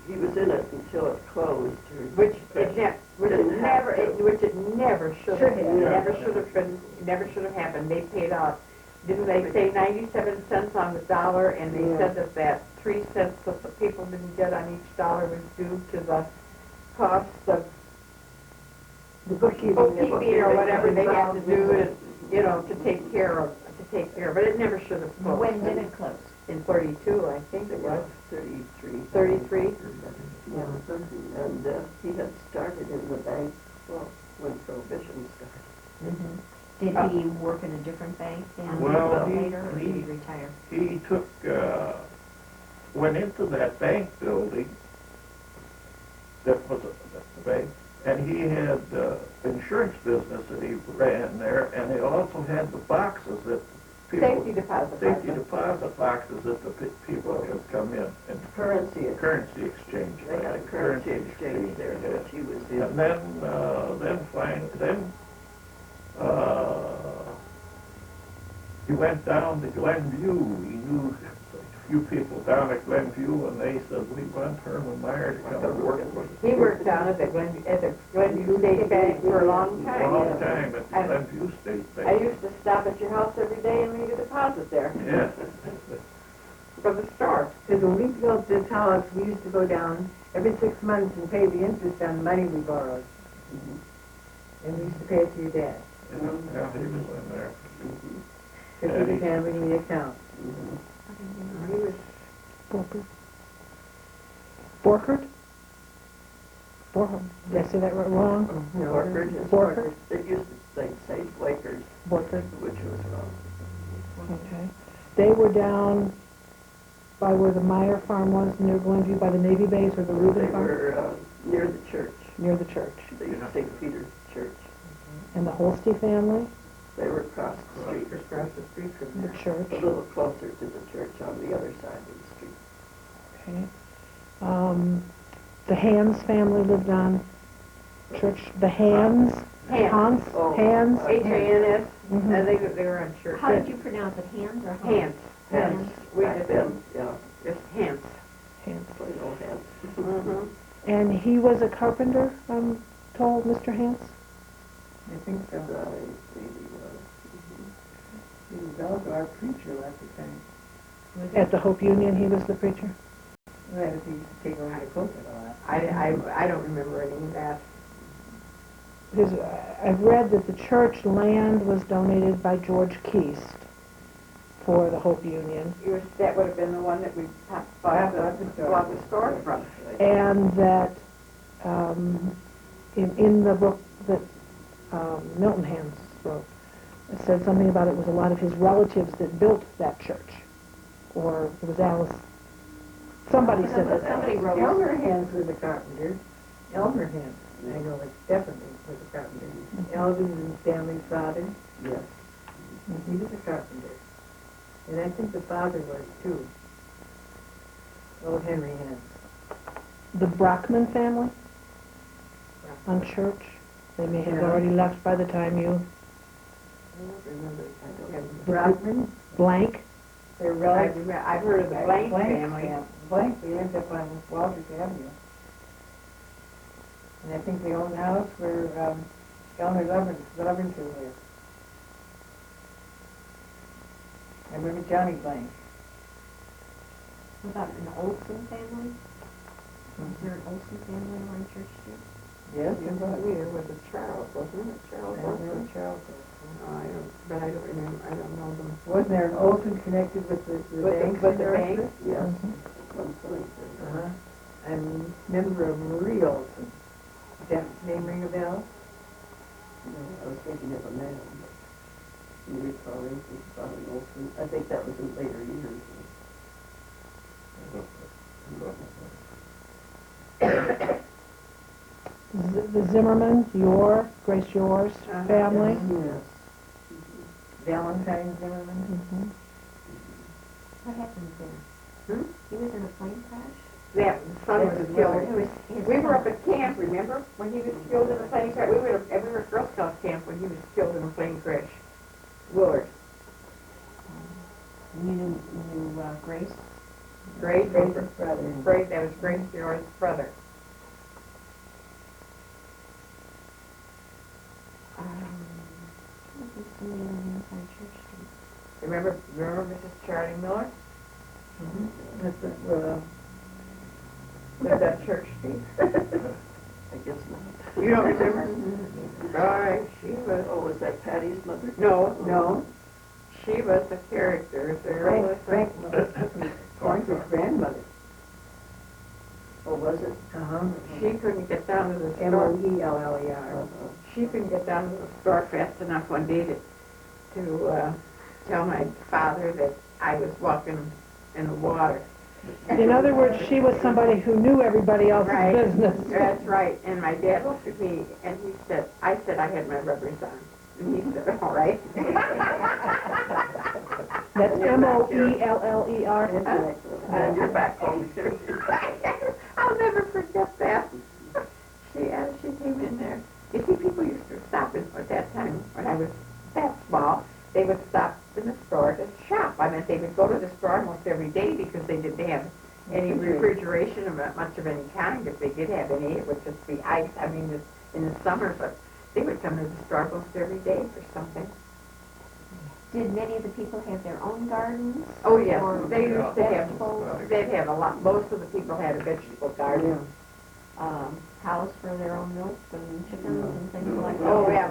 he was in it until it closed. Which it never should have been. Yeah. Never should have happened. They paid out. Didn't they say 97 cents on the dollar, and they said that 3 cents that the people didn't get on each dollar was due to the cost of The bookkeeping. bookkeeping or whatever they have to do to, you know, to take care of, but it never should have closed. When did it close? In 42, I think it was. 33. 33? Yeah, and he had started in the bank, well, when Prohibition started. Did he work in a different bank then Well, later, or he- did he retire? He took, went into that bank building, that was the bank, and he had insurance business that he ran there, and he also had the boxes that people... Safety deposit. Safety deposit boxes that the people would come in and Currency, currency exchange. they had a currency exchange there, yeah. which he was in. And then he went down to Glenview. He knew a few people down at Glenview, and they said, we want Herman Meyer to come and work with us. He worked down at the Glenview State Bank for a long time. A long time at the And Glenview State I Bank. used to stop at your house every day and leave a deposit there Yeah. for the store. Because when we built this house, we used to go down every 6 months and pay the interest on money we borrowed. And we used to pay it to your dad. Yeah, he was in there. Because he was handling the account. He was Borkert? Borkert? Did I say that wrong? Borkert is Borkert? They used to say Blakers, Borkert, which was wrong. okay. They were down by where the Meyer farm was, near Glenview, by the Navy base, or the They Reuben farm? were near the church, Near the church. the St. Peter's Church. And the Holste family, They were across the street, Across the street from the there. church, a little closer to the church on the other side of the street. okay. The Hans family lived on church, the Hans? Hans. Hans? Oh, Hans? H-A-N-S, Mhm. and they were on church. How did you pronounce it, Hans or Hans? Hans. Hands, We back just, then, yeah, just Hans. Hans. plain old hands. Mm-hmm. And he was a carpenter, I'm told, Mr. Hans? I think so. Maybe, He was also our preacher at the time. At the Hope Union, he was the preacher? Well, he used to take over the pulpit a lot. I don't remember any of that. Because I've read that the church land was donated by George Keast for the Hope Union, That would have been the one that we bought the store from. and that in the book that Milton Hans wrote, it said something about it was a lot of his relatives that built that church, or it was Alice. Somebody said that. Somebody wrote. Elmer Hans was a carpenter. Elmer Hans, I know it definitely was a carpenter. Elvin and Stanley's father, yes. he was a carpenter. And I think the father was too. Old Henry Hans. The Brockman family on church, they may have Yeah. already left by the time you, I don't remember, I don't And Brockman, blank, they're relatives. I've heard of the Blank family. Yeah, Blank, they lived up on Walters Avenue. And I think they owned the house where Eleanor Lovinson lived. I remember Johnny Blank. What about an Olson family? Is there an Olson family on Church Street? Yes, it was. There was a Charles, wasn't it? Charles I remember Olson? Charles. But I don't remember, I don't know them. Wasn't there an Olson connected with the banks? With the in bank? Northford? yes, one point. Uh-huh. I'm a member of Marie Olson. Does that name ring a bell? No, I was thinking of a man, but you recall it, was Bobby Olson. I think that was in later years. The Zimmerman, Grace Yours family. Yes. Valentine Zimmerman? Mhm. What happened there? He was in a plane crash? That son was killed. It was his We were son. up at camp, remember, when he was killed in a plane crash? We were at Girl Scout camp when he was killed in a plane crash. Willard. You knew Grace? Grace's Grace's brother. That was Grace Yours' brother. Somebody on Church Street. Remember Mrs. Charlie Miller? That's Lived on Church Street. I guess not. You don't remember? was, Oh, was that Patty's mother? no, she was a character, very, Frank Pointer's grandmother. Or was it? Uh-huh. she couldn't get down to the store. Meller. She couldn't get down to the store fast enough one day to tell my father that I was walking in the water. In other words, she was somebody who knew everybody else's Right. business. That's right. And my dad looked at me and he said, I said I had my rubbers on. And he said, all right. That's M-O-E-L-L-E-R. And you're back home. I'll never forget that. She came in there. You see, people used to stop at that time when I was that small. They would stop in the store to shop. I mean, they would go to the store almost every day because they didn't have any refrigeration of much of any kind. If they did have any, it would just be ice. I mean, in the summer, but they would come to the store almost every day for something. Did many of the people have their own gardens? Oh, yes. Or They used to have, vegetables? they'd have a lot, most of the people had a vegetable garden. Cows for their own milk and chickens and things like that? Oh, yeah,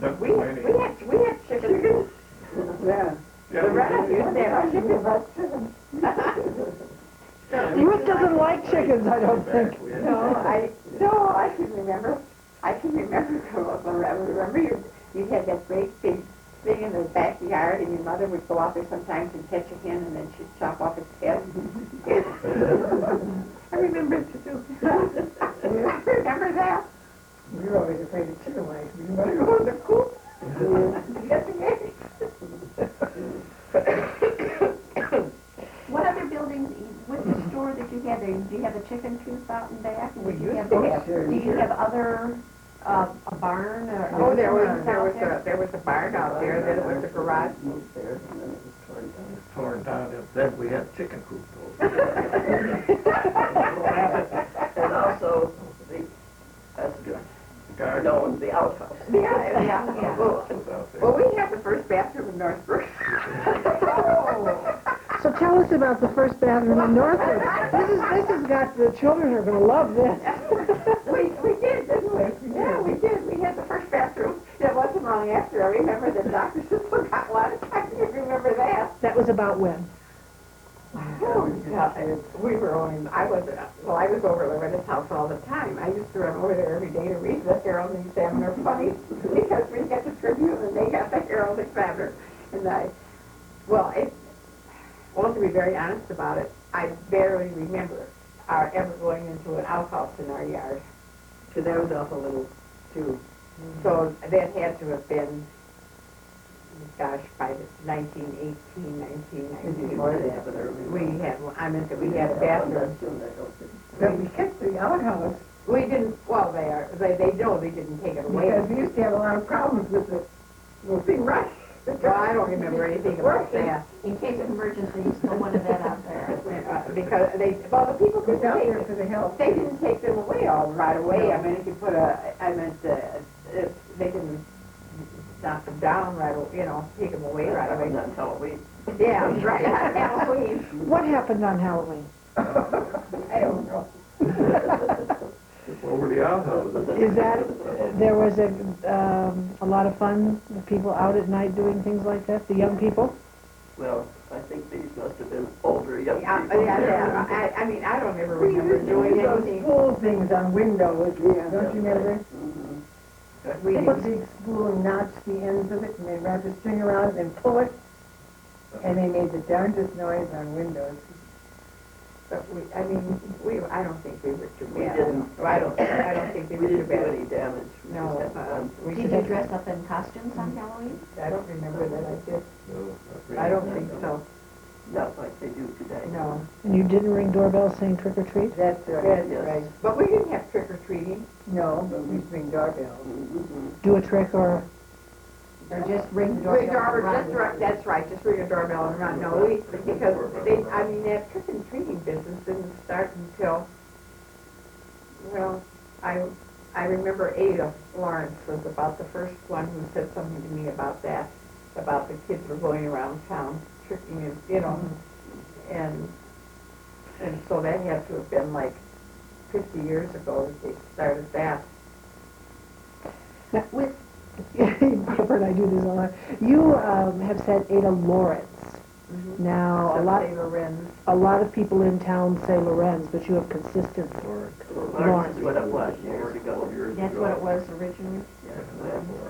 Not we many. had chickens. Yeah. Yeah, The we rest did. used to have chickens. Ruth doesn't like chickens, I don't think. We had- No, I can remember. I can remember, you had that great big thing in the backyard, and your mother would go out there sometimes and catch a hen, and then she'd chop off its head. I remember it too. Remember that? We were always afraid of chicken mice. We Want to go to the coop? Get the eggs. What other buildings, with the store that you had there, do you have a chicken coop out and back? And We did you used have, to have. do you have other, a barn or? Oh, there was out there was a barn out there, then it was a garage. Moved there, and then it was torn down. It was torn down, and then we had chicken coop though. And also, as Garden. known, the outhouse. Yeah. Well, we had the first bathroom in Northbrook. So tell us about the first bathroom in Northwood. This has got, the children are gonna love this. We did, didn't we? Yeah, we did. We had the first bathroom. That wasn't long after. I remember that Dr. Sisler got a lot of time. You remember that? That was about when? Oh, God. We were only, I was over at Loretta's house all the time. I used to run over there every day to read the Herald and Examiner funny because we got the Tribune and they got the Herald Examiner. And well, to be very honest about it, I barely remember ever going into an outhouse in our yard. Because that was awful little, too. So that had to have been, gosh, by 1918, 1919. Before that, but early. We had a bathroom. But we kept the outhouse We didn't, well, they know they didn't take it away. because we used to have a lot of problems with the little thing right. Well, I don't remember anything about that. In case of emergency, you still wanted that out there. Because the people It couldn't was out take there for the help. they didn't take them away all right away. I mean, if you put if they didn't knock them down right away, take them away right away. On Halloween. Yeah, right, on Halloween. What happened on Halloween? I don't know. Over the outhouse. Is that, there was a lot of fun, the people out at night doing things like that, the young people? Well, I think these must have been older young Yeah, people. I mean, I don't ever We remember used to doing use those anything. spool things on windows, don't you remember? Mhm. We They put didn't. the big spool and notch the ends of it, and they wrap the string around it and pull it, and they made the darndest noise on windows. But I don't think we were too We bad. didn't. I don't think we We were too didn't do bad. any damage. We No, just had fun. we Did should you have, dress up in costumes on Halloween? I don't remember that I did. No, not really. I don't think so. Not like they do today. No, And you didn't ring doorbells saying trick or treat? That's right. that's Yes. right. But we didn't have trick or treating. No, but we ring doorbells. Mhm. Do a trick or, Or just ring the doorbell and run? That's right, just ring a doorbell and run. No, because that trick and treating business didn't start until, well, I remember Ada Lawrence was about the first one who said something to me about that, about the kids were going around town tricking and, and so that had to have been like 50 years ago that they started that. With Pepper and I do this all the time. You have said Ada Lawrence. Now, a lot of people in town say Lorenz, but you have consistent Lawrence is what it was years ago. That's what it was originally?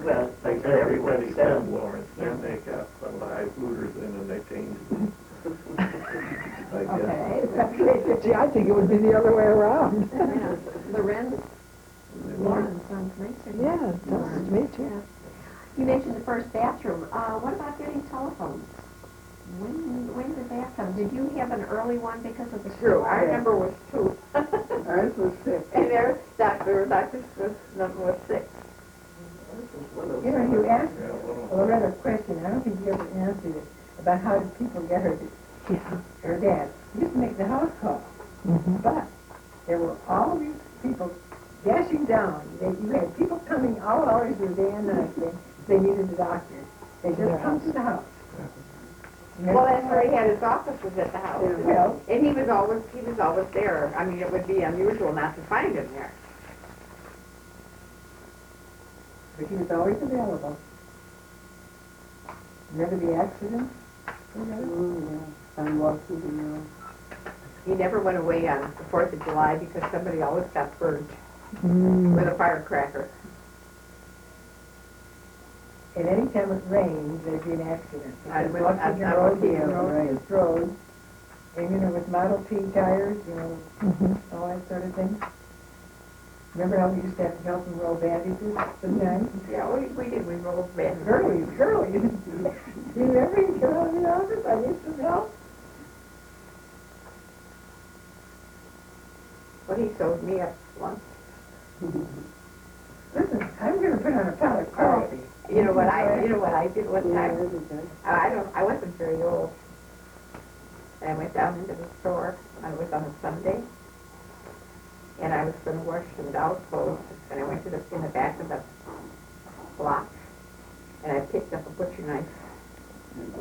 Well, like everyone Everybody said. said Lawrence, then they got some highfalutin in and they changed it. I guess. Gee, I think it would be the other way around. Yeah. Lorenz? Lawrence sounds nicer. Yeah, it does to me too. You mentioned the first bathroom. What about getting telephones? When did that come? Did you have an early one because of the True, school? our number was 2. Ours was 6. And their doctor, Dr. Smith's number was 6. You know, you asked Yeah, well, Loretta a question, I don't think you ever answered it, about how did people get her dad. He used to make the house call, but there were all these people dashing down. You had people coming all hours of the day and night saying they needed a doctor. They just come to the house. Well, that's where he had his office, was at the house. Well, And he was always there. I mean, it would be unusual not to find him there. but he was always available. Never the accident. I'm walking the road. He never went away on the 4th of July because somebody always got burned with a firecracker. And any time it rained, there'd be an accident. I Because would- Washington I Road, would- you know, it's road. And, you know, with Model T tires, you know, all that sort of thing. Remember how we used to have to help them roll bandages sometimes? Yeah, we did. We rolled bed. Girly. You remember you come out of the office, I need some help? But he sewed me up once. Listen, I'm gonna put on a pot of coffee. You know what I did one Yeah, time? it is good. I wasn't very old. And I went down into the store. I was on a Sunday. And I was going to wash some doll clothes. And I went in the back of the block. And I picked up a butcher knife.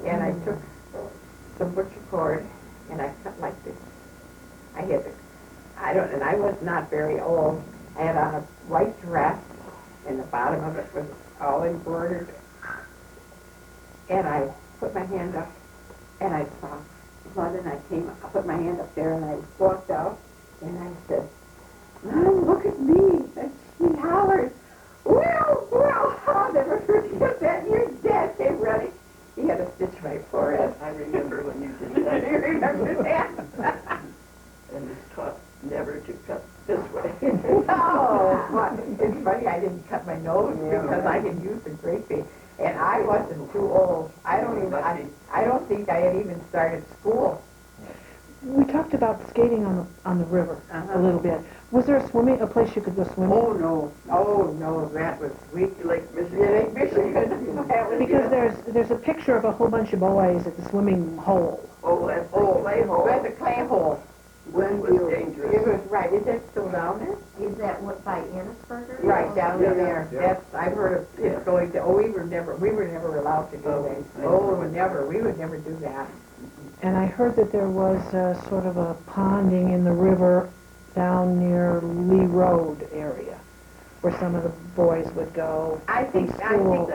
And I took some butcher cord. And I cut like this. And I was not very old. I had on a white dress. And the bottom of it was all embroidered. And I put my hand up. And I saw blood. And I put my hand up there. And I walked out. And I said, "Mom, look at me." And she hollered, well, I'll never forget that. Your dad came running. He had to stitch my forehead. I remember when you did Do that. you remember that? And was taught never to cut this way. No, but it's funny I didn't cut my nose because I had used a great big, and I wasn't too old. I don't think I had even started school. We talked about skating on the river a little bit. Was there a place you could go swimming? Oh no, that was sweet. Lake Michigan. Yeah, Lake Michigan. That was Because good. there's a picture of a whole bunch of boys at the swimming hole. Oh, that's the clay hole. That's a clay hole. It was dangerous. It was right. Is that still down there? Is that what, by Annisburger? Right, down Yeah, there. yeah. That's, I've heard of kids going to, we were never allowed to do that. Oh, never, we would never do that. And I heard that there was sort of a ponding in the river down near Lee Road area, where some of the boys would go I from think school.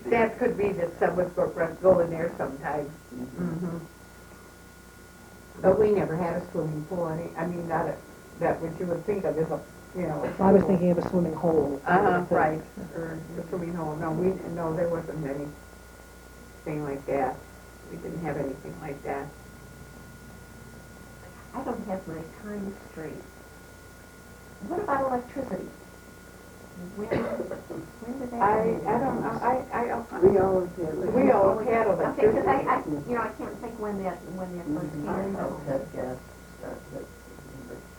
That could be. that some would go in there sometimes. But we never had a swimming pool, that what you would think of as a, I was thinking of a swimming hole. right, or a swimming hole. No, there wasn't anything like that. We didn't have anything like that. I don't have my time straight. What about electricity? When did that? I don't know, We always had. we always had Okay, because electricity. I can't think when that first came in. That gas started.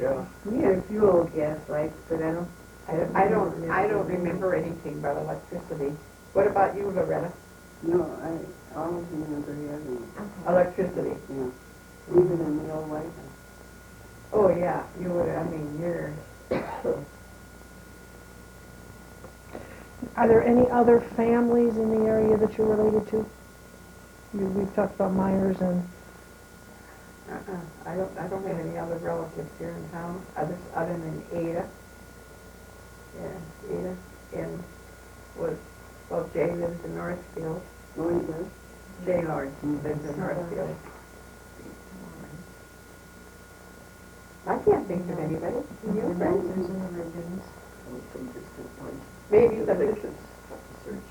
Yeah. We had fuel gas lights, but I don't remember anything about electricity. What about you, Loretta? No, I always remember having, Electricity? yeah, even in the old White House. Oh, yeah, you would, you're... Are there any other families in the area that you're related to? We've talked about Myers and... I don't have any other relatives here in town, other than Ada. Yeah, Ada, and was Well, Jay lives in Northfield. Oh, he does? Jay Lord lives in Northfield. I can't think of anybody. Can you, friends? Melzers and the Rubens. Some distant ones. Maybe The some. pictures, have to search.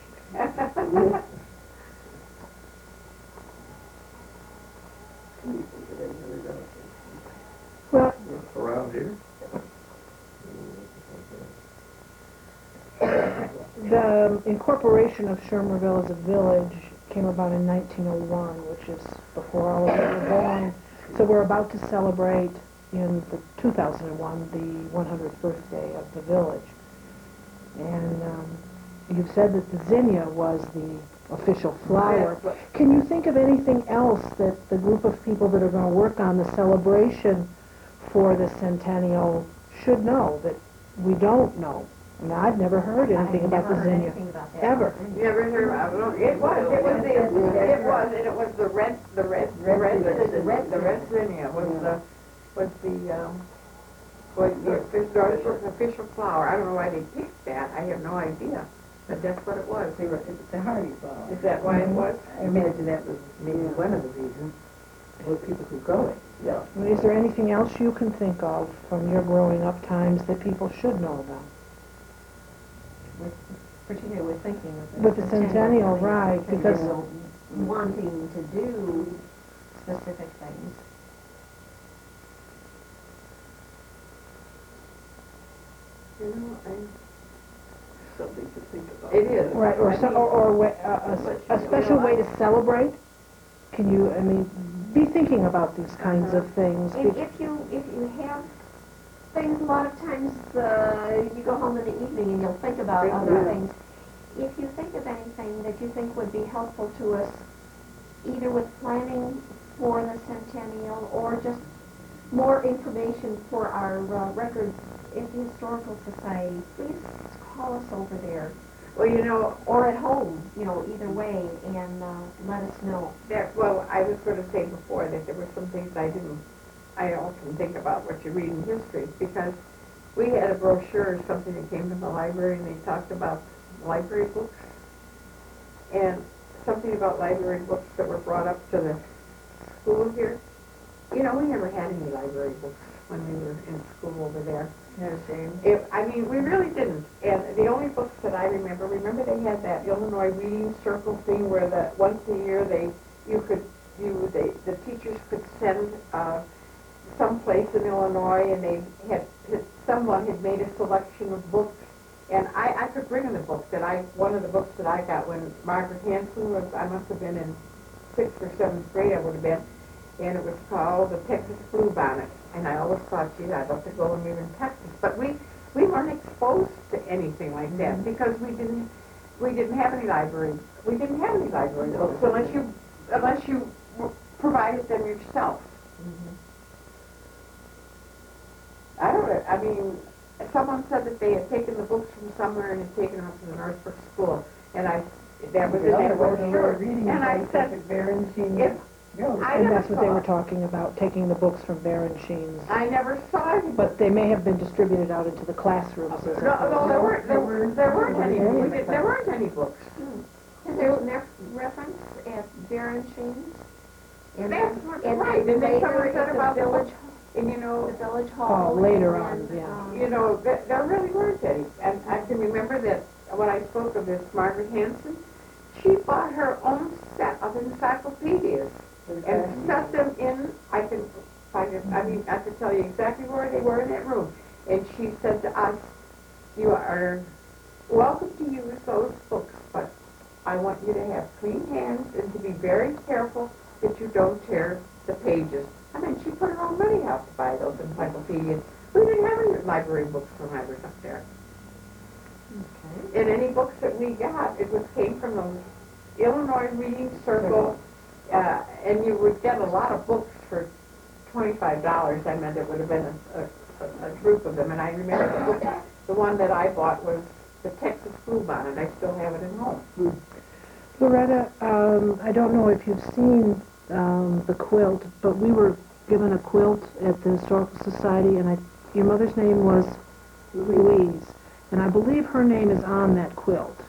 Can you think of any other relatives? Well, Around here? the incorporation of Shermerville as a village came about in 1901, which is before all of us were born. So we're about to celebrate in the 2001 the 100th birthday of the village. And you've said that the zinnia was the official flower. Yes, Can you think of anything else that the group of people that are going to work on the celebration for the centennial should know that we don't know? I mean, I've never heard anything about the zinnia. Ever. You ever heard about it? It was the red zinnia was the official flower. I don't know why they picked that. I have no idea. But that's what it was. It's a hardy flower. Is that why it was? I imagine that was maybe one of the reasons where people could grow it. Yeah. Is there anything else you can think of from your growing up times that people should know about? Particularly with thinking of it. With the centennial, right, because wanting to do specific things. You know, Something to think about. it is. right, a special way to celebrate. Can you, I mean, be thinking about these kinds of things. And if you have things, a lot of times you go home in the evening and you'll think about other things. If you think of anything that you think would be helpful to us, either with planning for the centennial or just more information for our records in the Historical Society, please call us over there. Well, you know, Or at home, either way, and let us know. well, I was going to say before that there were some things I often think about what you read in history, because we had a brochure or something that came from the library, and they talked about library books, and something about library books that were brought up to the school here. You know, we never had any library books when we were in school over there. No shame. We really didn't. And the only books that I remember they had that Illinois Reading Circle thing where once a year the teachers could send someplace in Illinois, and someone had made a selection of books, and I could bring in the book one of the books that I got when Margaret Hanson I must have been in 6th or 7th grade, I would have been, and it was called The Texas Bluebonnet. And I always thought, gee, I'd love to go when we were in Texas. But we weren't exposed to anything like that because we didn't have any library. We didn't have any library books unless you provided them yourself. Someone said that they had taken the books from somewhere and had taken them up to the Northbrook School, and that was in their brochure. And I said, And that's what they were talking about, taking the books from Barensheen's. I never saw any. But they may have been distributed out into the classrooms. As No, there weren't any. There weren't any books. And there's reference at Barensheen's. That's right. And then someone said about the village. And The village hall. Oh, later and, on, yeah. There really weren't any. And I can remember that when I spoke of this Margaret Hanson, she bought her own set of encyclopedias and set them in. I can find it. I could tell you exactly where they were in that room. And she said to us, "You are welcome to use those books, but I want you to have clean hands and to be very careful that you don't tear the pages." I mean, she put her own money out to buy those encyclopedias. We didn't have any library books when I was up there. Okay. And any books that we got, came from the Illinois Reading Circle, and you would get a lot of books for $25. I mean, there would have been a group of them. And I remember the one that I bought was the Texas Bluebonnet. I still have it at home. Loretta, I don't know if you've seen the quilt, but we were given a quilt at the Historical Society, and your mother's name was Louise, and I believe her name is on that quilt.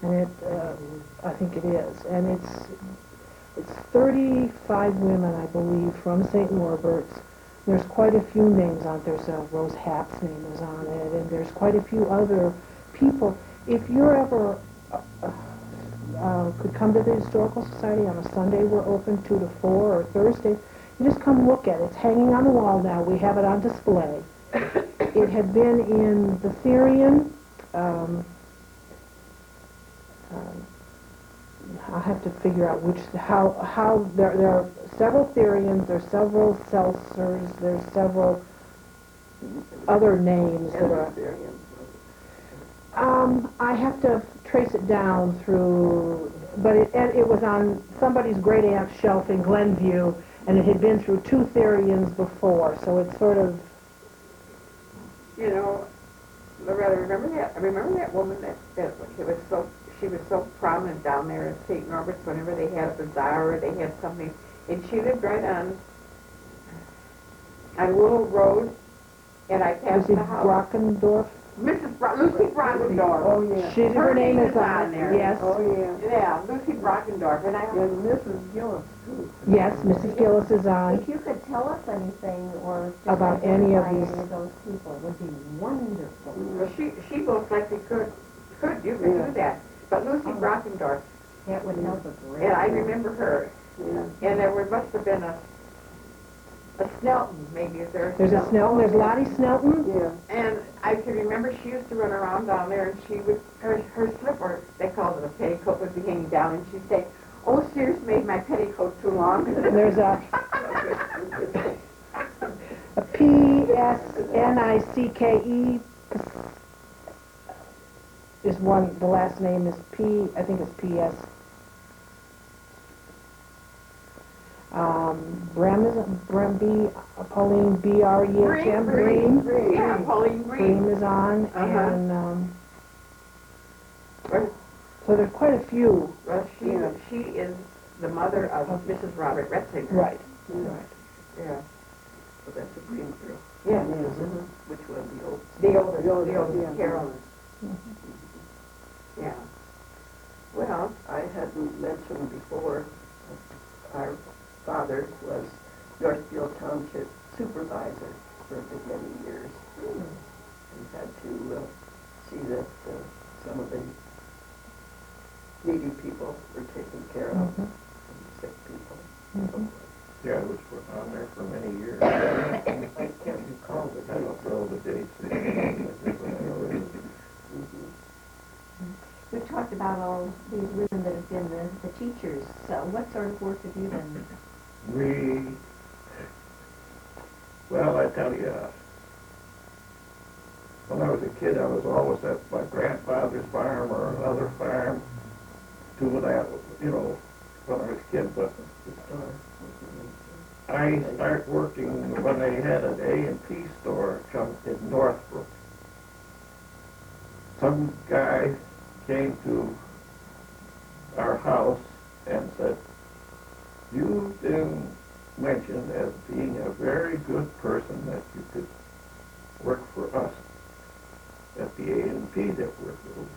And I think it is, and it's 35 women, I believe, from St. Norbert's. There's quite a few names on it. There's Rose Happ's name is on it, and there's quite a few other people. If you're ever could come to the Historical Society on a Sunday, we're open 2 to 4, or Thursday. You just come look at it. It's hanging on the wall now. We have it on display. It had been in the Therian. I'll have to figure out how there are several Therians, there's several Seltzers, there's several other names that are. I have to trace it down through, but it was on somebody's great aunt's shelf in Glenview, and it had been through 2 Therians before, so it's sort of. You know, Loretta, remember that woman that she was so prominent down there at St. Norbert's whenever they had a bazaar or they had something, and she lived right on Willow Road, and I passed Lucy the house. Brockendorf? Lucy Brockendorf. Oh, yeah. Her name is on there. Yes. Oh, yeah. Yeah, Lucy Brockendorf, and I. And Mrs. Gillis, too. Yes, Mrs. Gillis is on. If you could tell us anything or just About any of identify these. any of those people, it would be wonderful. Well, she most likely could you could do that. But Lucy Brockendorf, That would help a great and I deal. remember her, and there must have been a Snelton, maybe, is there? There's a Snelton, there's Lottie Snelton. Yeah. And I can remember she used to run around down there, and she would, her slipper, they called it a petticoat, would be hanging down, and she'd say, "Oh, Sears made my petticoat too long." There's a P-S-N-I-C-K-E is one, the last name is I think it's P-S. Pauline B-R-E-H-M, Bream. Yeah, Pauline Bream Bream. is on, Uh-huh. and, so there's quite a few. Well, she is the mother of Mrs. Robert Retzinger. Right. Yeah. So that's a green girl. Yeah. Which one, the old? The oldest, Yeah. Carol. Yeah. Well, I hadn't mentioned before, our father was Northfield Township supervisor for many years. We had to see that some of the needy people were taken care of, and sick people. Yeah, it was on there for many years. I can't recall the dates. I don't know the dates. We've talked about all these women that have been the teachers, so what sort of work have you done? Well, I tell you, when I was a kid, I was always at my grandfather's farm or another farm doing that, when I was a kid, but I started working when they had an A&P store in Northbrook. Some guy came to our house and said, "You've been mentioned as being a very good person that you could work for us at the A&P that we're doing."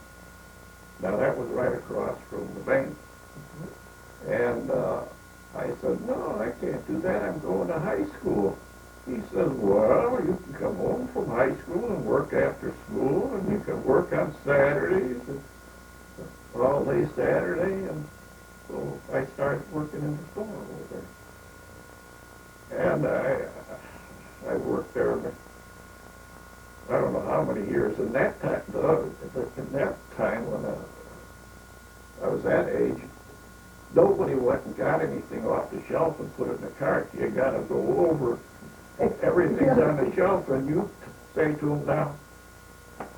Now that was right across from the bank. And I said, "No, I can't do that. I'm going to high school." He says, "Well, you can come home from high school and work after school, and you can work on Saturdays, and all day Saturday." And so I started working in the store over there. And I worked there, I don't know how many years. In that time, when I was that age, nobody went and got anything off the shelf and put it in the cart. You got to go over. Everything's on the shelf, and you say to them, "Now,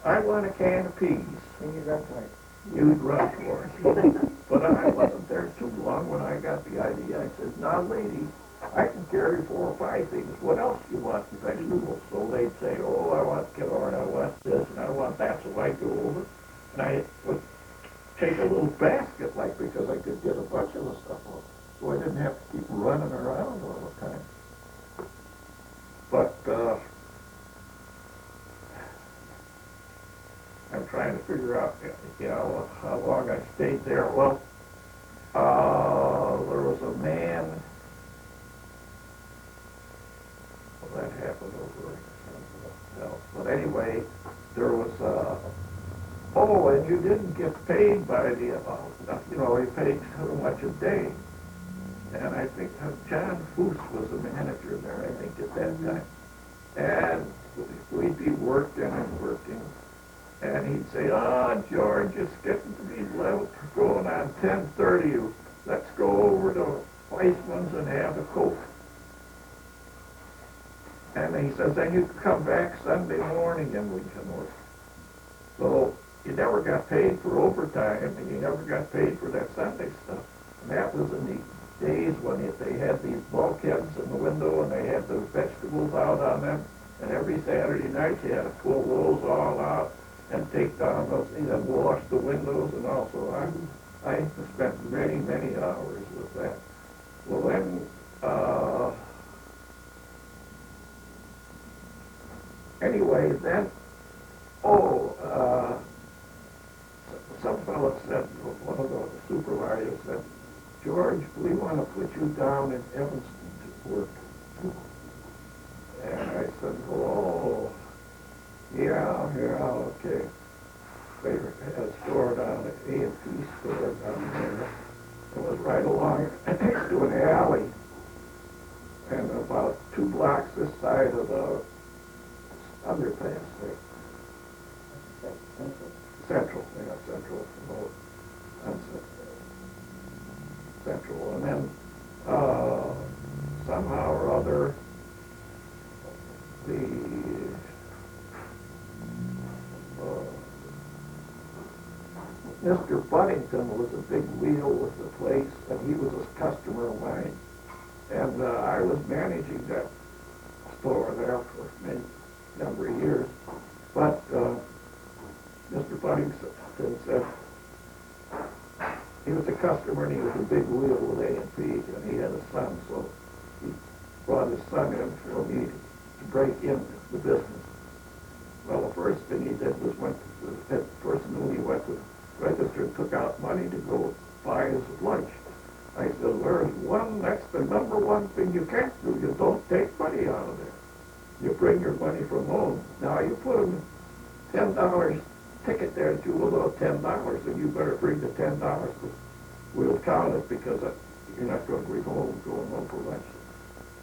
I want a can of peas." And you got right. You'd run for it. But I wasn't there too long when I got the idea. I said, "Now, lady, I can carry 4 or 5 things. What else do you want in vegetables?" So they'd say, "Oh, I want corn, I want this, and I want that." So I'd go over, and I would take a little basket, because I could get a bunch of the stuff off. So I didn't have to keep running around all the time. But I'm trying to figure out, you know, how long I stayed there. Well, there was a man, well, that happened over something else. But anyway, there was, oh, and you didn't get paid by the amount. You know, you paid so much a day. And I think John Foose was the manager there, I think, at that time. And we'd be working and working. And he'd say, "Oh, George, it's getting to be going on 10:30. Let's go over to Weissman's and have a Coke." And he says, "Then you come back Sunday morning and we can work." So you never got paid for overtime, and you never got paid for that Sunday stuff. And that was in the days when they had these bulkheads in the window and they had the vegetables out on them. And every Saturday night you had to pull those all out and take down those things and wash the windows and all. So I spent many, many hours with that. Well then, anyway, then, some fellow said, one of the supervisors said, "George, we want to put you down in Evanston to work." And I said, "Oh, yeah, okay." They had a store down at A&P store down there. It was right along next to an alley. And about 2 blocks this side of the underpass there. Central, yeah, Central. Central. And then somehow or other, Mr. Buddington was a big wheel with the place, and he was a customer of mine. And I was managing that store there for many number of years. But Mr. Buddington said he was a customer and he was a big wheel with A&P, and he had a son, so he brought his son in for me to break into the business. Well, the first thing he did was the person who he went to the register and took out money to go buy his lunch. I said, that's the number one thing you can't do. You don't take money out of there. You bring your money from home. Now you put a $10 ticket there that you will owe $10, and you better bring the $10. We'll count it because you're not going to be going home for lunch.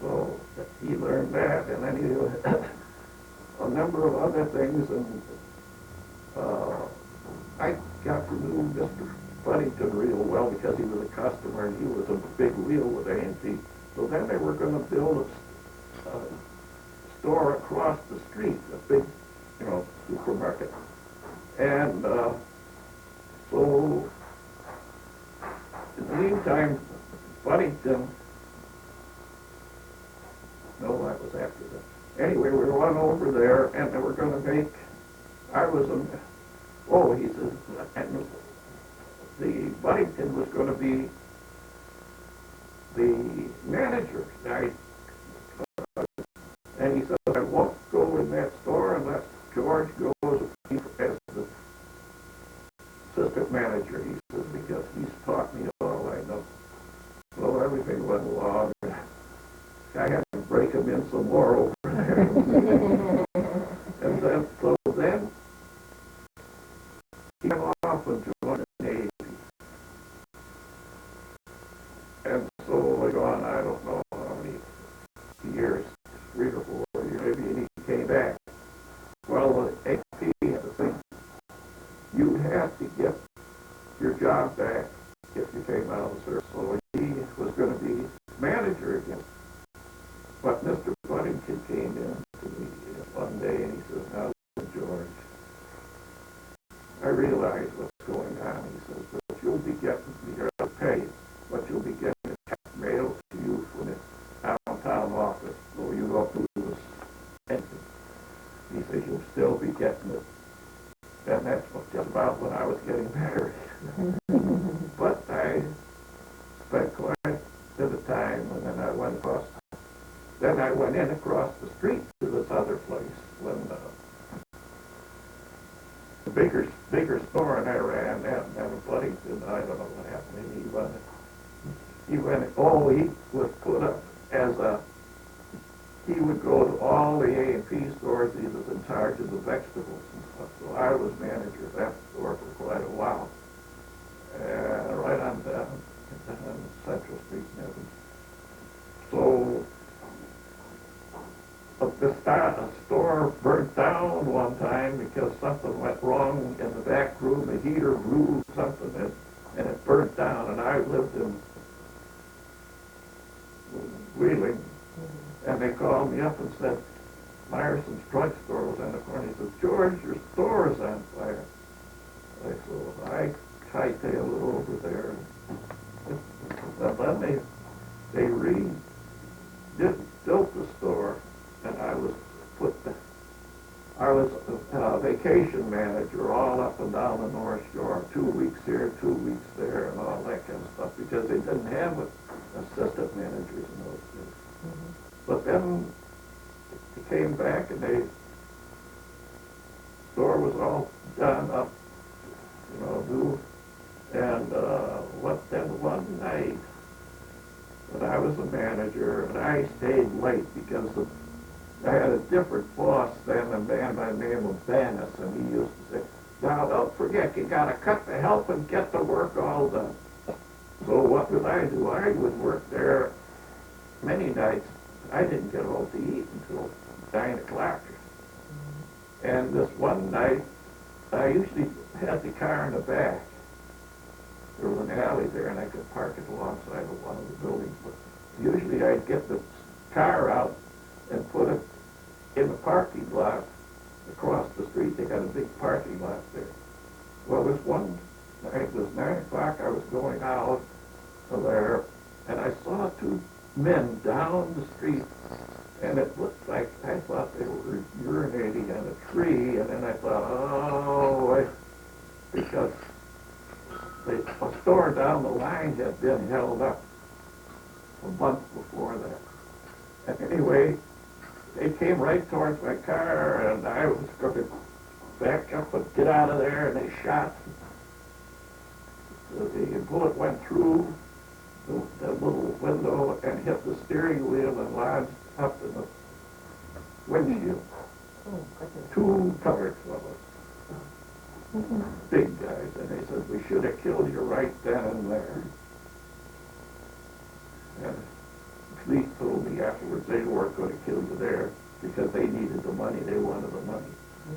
So he learned that, and then he did a number of other things, and I got to know Mr. Buddington real well because he was a customer and he was a big wheel with A&P. So then they were going to build a store across the street, a big, supermarket. And so in the meantime, Buddington, no, that was after that. Anyway, we were on over there and they were going to make, he says, and the Buddington was going to be the manager. And he said, "I won't go in that store unless George goes as the assistant manager." He says, "because he's taught me all I know." Well, everything went along. I had to break him in some more over there. And then he went off and joined the Navy. And so later on, I don't know how many years, 3 or 4 years maybe, and he came back. Well, the AP had to think, you had to get your job back if you came out of the service. So he was going to be manager again. But Mr. Buddington came in to me one day and he says, "Now, George, I realize what's going on." He says, "But you'll be getting your pay, but you'll be getting a check mailed to you from the downtown office, so you don't lose anything." He says, "You'll still be getting it." And that's just about when I was getting married. But I spent quite a bit of time, and then I went across. Then I went in across the street to this other place when bigger store, and I ran that, and a buddy said, I don't know what happened, he was put up as he would go to all the A&P stores, he was in charge of the vegetables and stuff, so I was manager of that store for quite a while, right on Central Street in Evans. So, the store burnt down one time because something went wrong in the back room. The heater blew something and it burnt down. And I lived in Wheeling, and they called me up and said, Myerson's drugstore was in the corner. He said, George, your store is on fire. So I hightailed it over there. And then they built the store. And I was a vacation manager all up and down the North Shore, 2 weeks here, 2 weeks there, and all that kind of stuff, because they didn't have assistant managers in those days. Mm-hmm. But then they came back and the store was all done up, new, and then one night, when I was a manager, and I stayed late because I had a different boss then, a man by the name of Bannis, and he used to say, now don't forget, you gotta cut the help and get the work all done. So what would I do? I would work there many nights. I didn't get home to eat until 9 o'clock. And this one night, I usually had the car in the back. There was an alley there, and I could park it alongside of one of the buildings. But usually I'd get the car out and put it in the parking lot across the street. They got a big parking lot there. Well, this one night, it was 9 o'clock, I was going out there, and I saw two men down the street, and it looked like, I thought they were urinating on a tree, and then I thought, because a store down the line had been held up a month before that. And anyway, they came right towards my car, and I was going to back up and get out of there, and they shot. The bullet went through the little window and hit the steering wheel and lodged up in the windshield. Two colored fellows, big guys, and they said, we should have killed you right then and there. And the police told me afterwards they weren't going to kill you there because they needed the money, they wanted the money.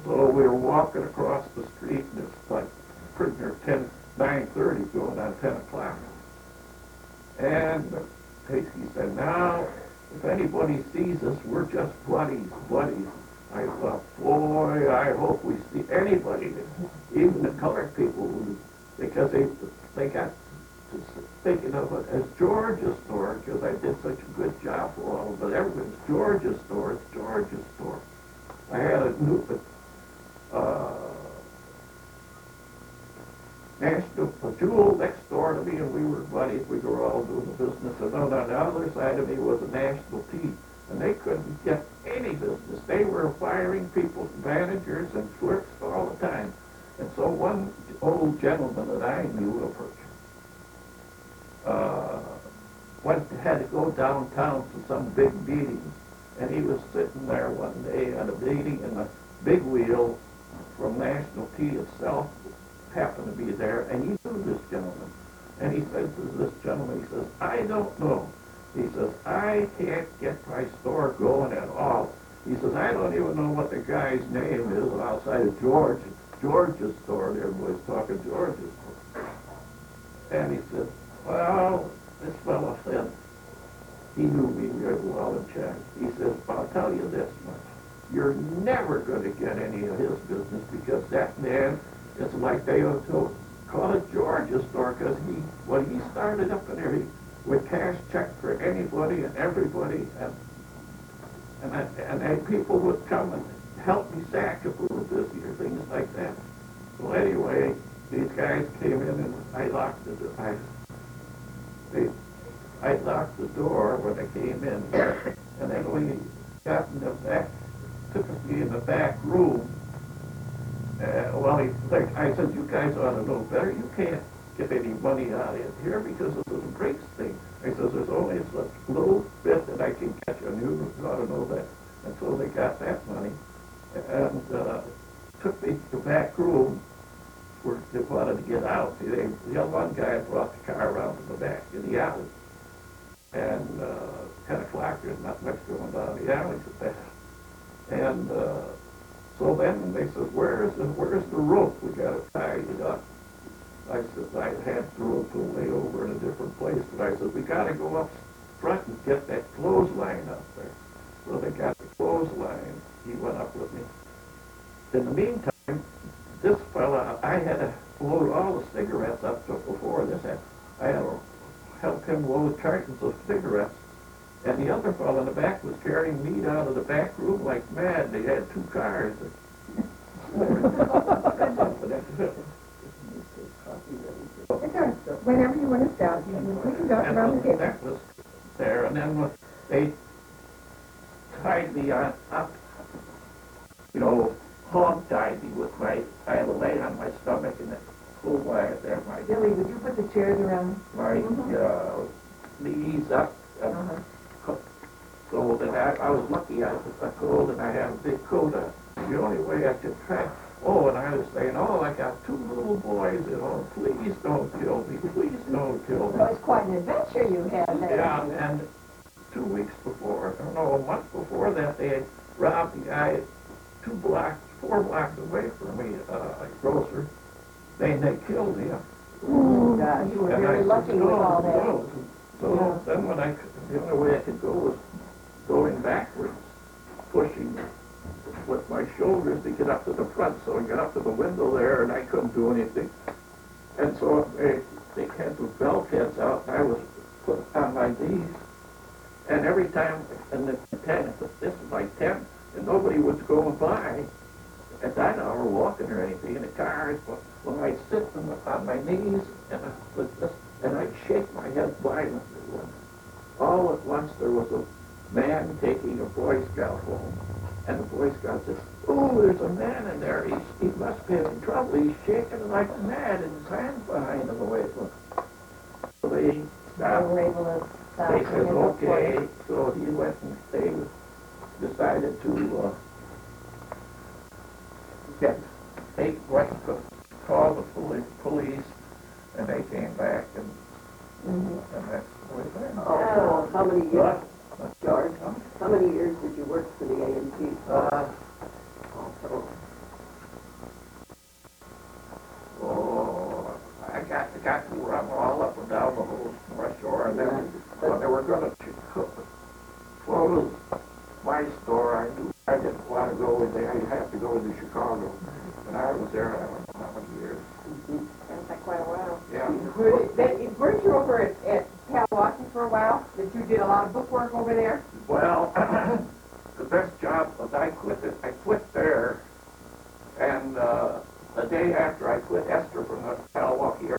So we were walking across the street, and it's like pretty near 9:30 going on 10 o'clock. And he said, now, if anybody sees us, we're just buddies. I thought, boy, I hope we see anybody, even the colored people, because they got to thinking of it as George's store, because I did such a good job for all of it. Everyone's George's store, it's George's store. I had a jewel next door to me, and we were buddies. We were all doing the business. And on the other side of me was a National Tea, and they couldn't get any business. They were firing people, managers and clerks all the time. And so one old gentleman that I knew had to go downtown to some big meeting, and he was sitting there one day at a meeting, and the big wheel from National Tea itself happened to be there, and he knew this gentleman. And he said to this gentleman, he says, I don't know. He says, I can't get my store going at all. He says, I don't even know what the guy's name is outside of George's store. Everybody's talking George's store. And he said, well, this fellow said, he knew me very well in China. He says, I'll tell you this much. You're never going to get any of his business because that man, it's like they call it George's store, because when he started up in there, he would cash check for anybody and everybody, and people would come and help me sack if we were busy or things like that. So anyway, these guys came in, and I locked the door. I locked the door when they came in, and then we got in the back, took me in the back room. like, I said, you guys ought to know better. You can't get any money out of here because of this brakes thing. I says, there's only such little bit that I can catch on you. You ought to know that. And so they got that money and took me to the back room where they wanted to get out. See, the one guy brought the car around to the back in the alley. And 10 o'clock, there's not much going down the alleys at that. And so then they said, where's the rope? We got to tie it up. I said, I had the rope lay over in a different place, but I said, we got to go up front and get that clothesline up there. So they got the clothesline. He went up with me. In the meantime, this fella, I had to load all the cigarettes up to before this. I had to help him load cartons of cigarettes. And the other fellow in the back was carrying meat out of the back room like mad. They had 2 cars. Whenever you want to stop, we can talk around the table. That was there, and then they tied me up, hog tied me with I had to lay on my stomach and that full wire there, Billy, would you put the chairs around? my knees up, so that I was lucky I was cold and I had a big coat on. The only way I could try. Oh, and I was saying, I got 2 little boys, please don't kill me, please don't kill me. Well, it's quite an adventure you had there. Yeah, and 2 weeks before, a month before that, they had robbed the guy 4 blocks away from me, a grocer. They killed him. Oh, God, you were And very I lucky said, with all that. no. So then the only way I could go was going backwards, pushing with my shoulders to get up to the front. So I got up to the window there, and I couldn't do anything. And so they had the bulkheads out, and I was put on my knees. And every time, and this is like 10, and nobody was going by at that hour walking or anything in the cars. But when I'd sit on my knees, and I'd shake my head violently. All at once there was a man taking a Boy Scout home. And the Boy Scout says, oh, there's a man in there. He must be in trouble. He's shaking like mad, and his hands behind him the way it looks. So they stopped. were able to stop They him said, and look for okay. him. So he went and they decided to call the police, and they came back, and that's the way it went. Oh, how many years, George? How many years did you work for the A&P? I got to run all up and down the whole North Shore, and then when they were going to close my store, I knew I didn't want to go in there. I had to go into Chicago, and I was there, I don't know how many years. That's like quite a while. Yeah. Weren't you over at Milwaukee for a while? That you did a lot of book work over there? Well, the best job was I quit there, and the day after I quit Esther from the Milwaukee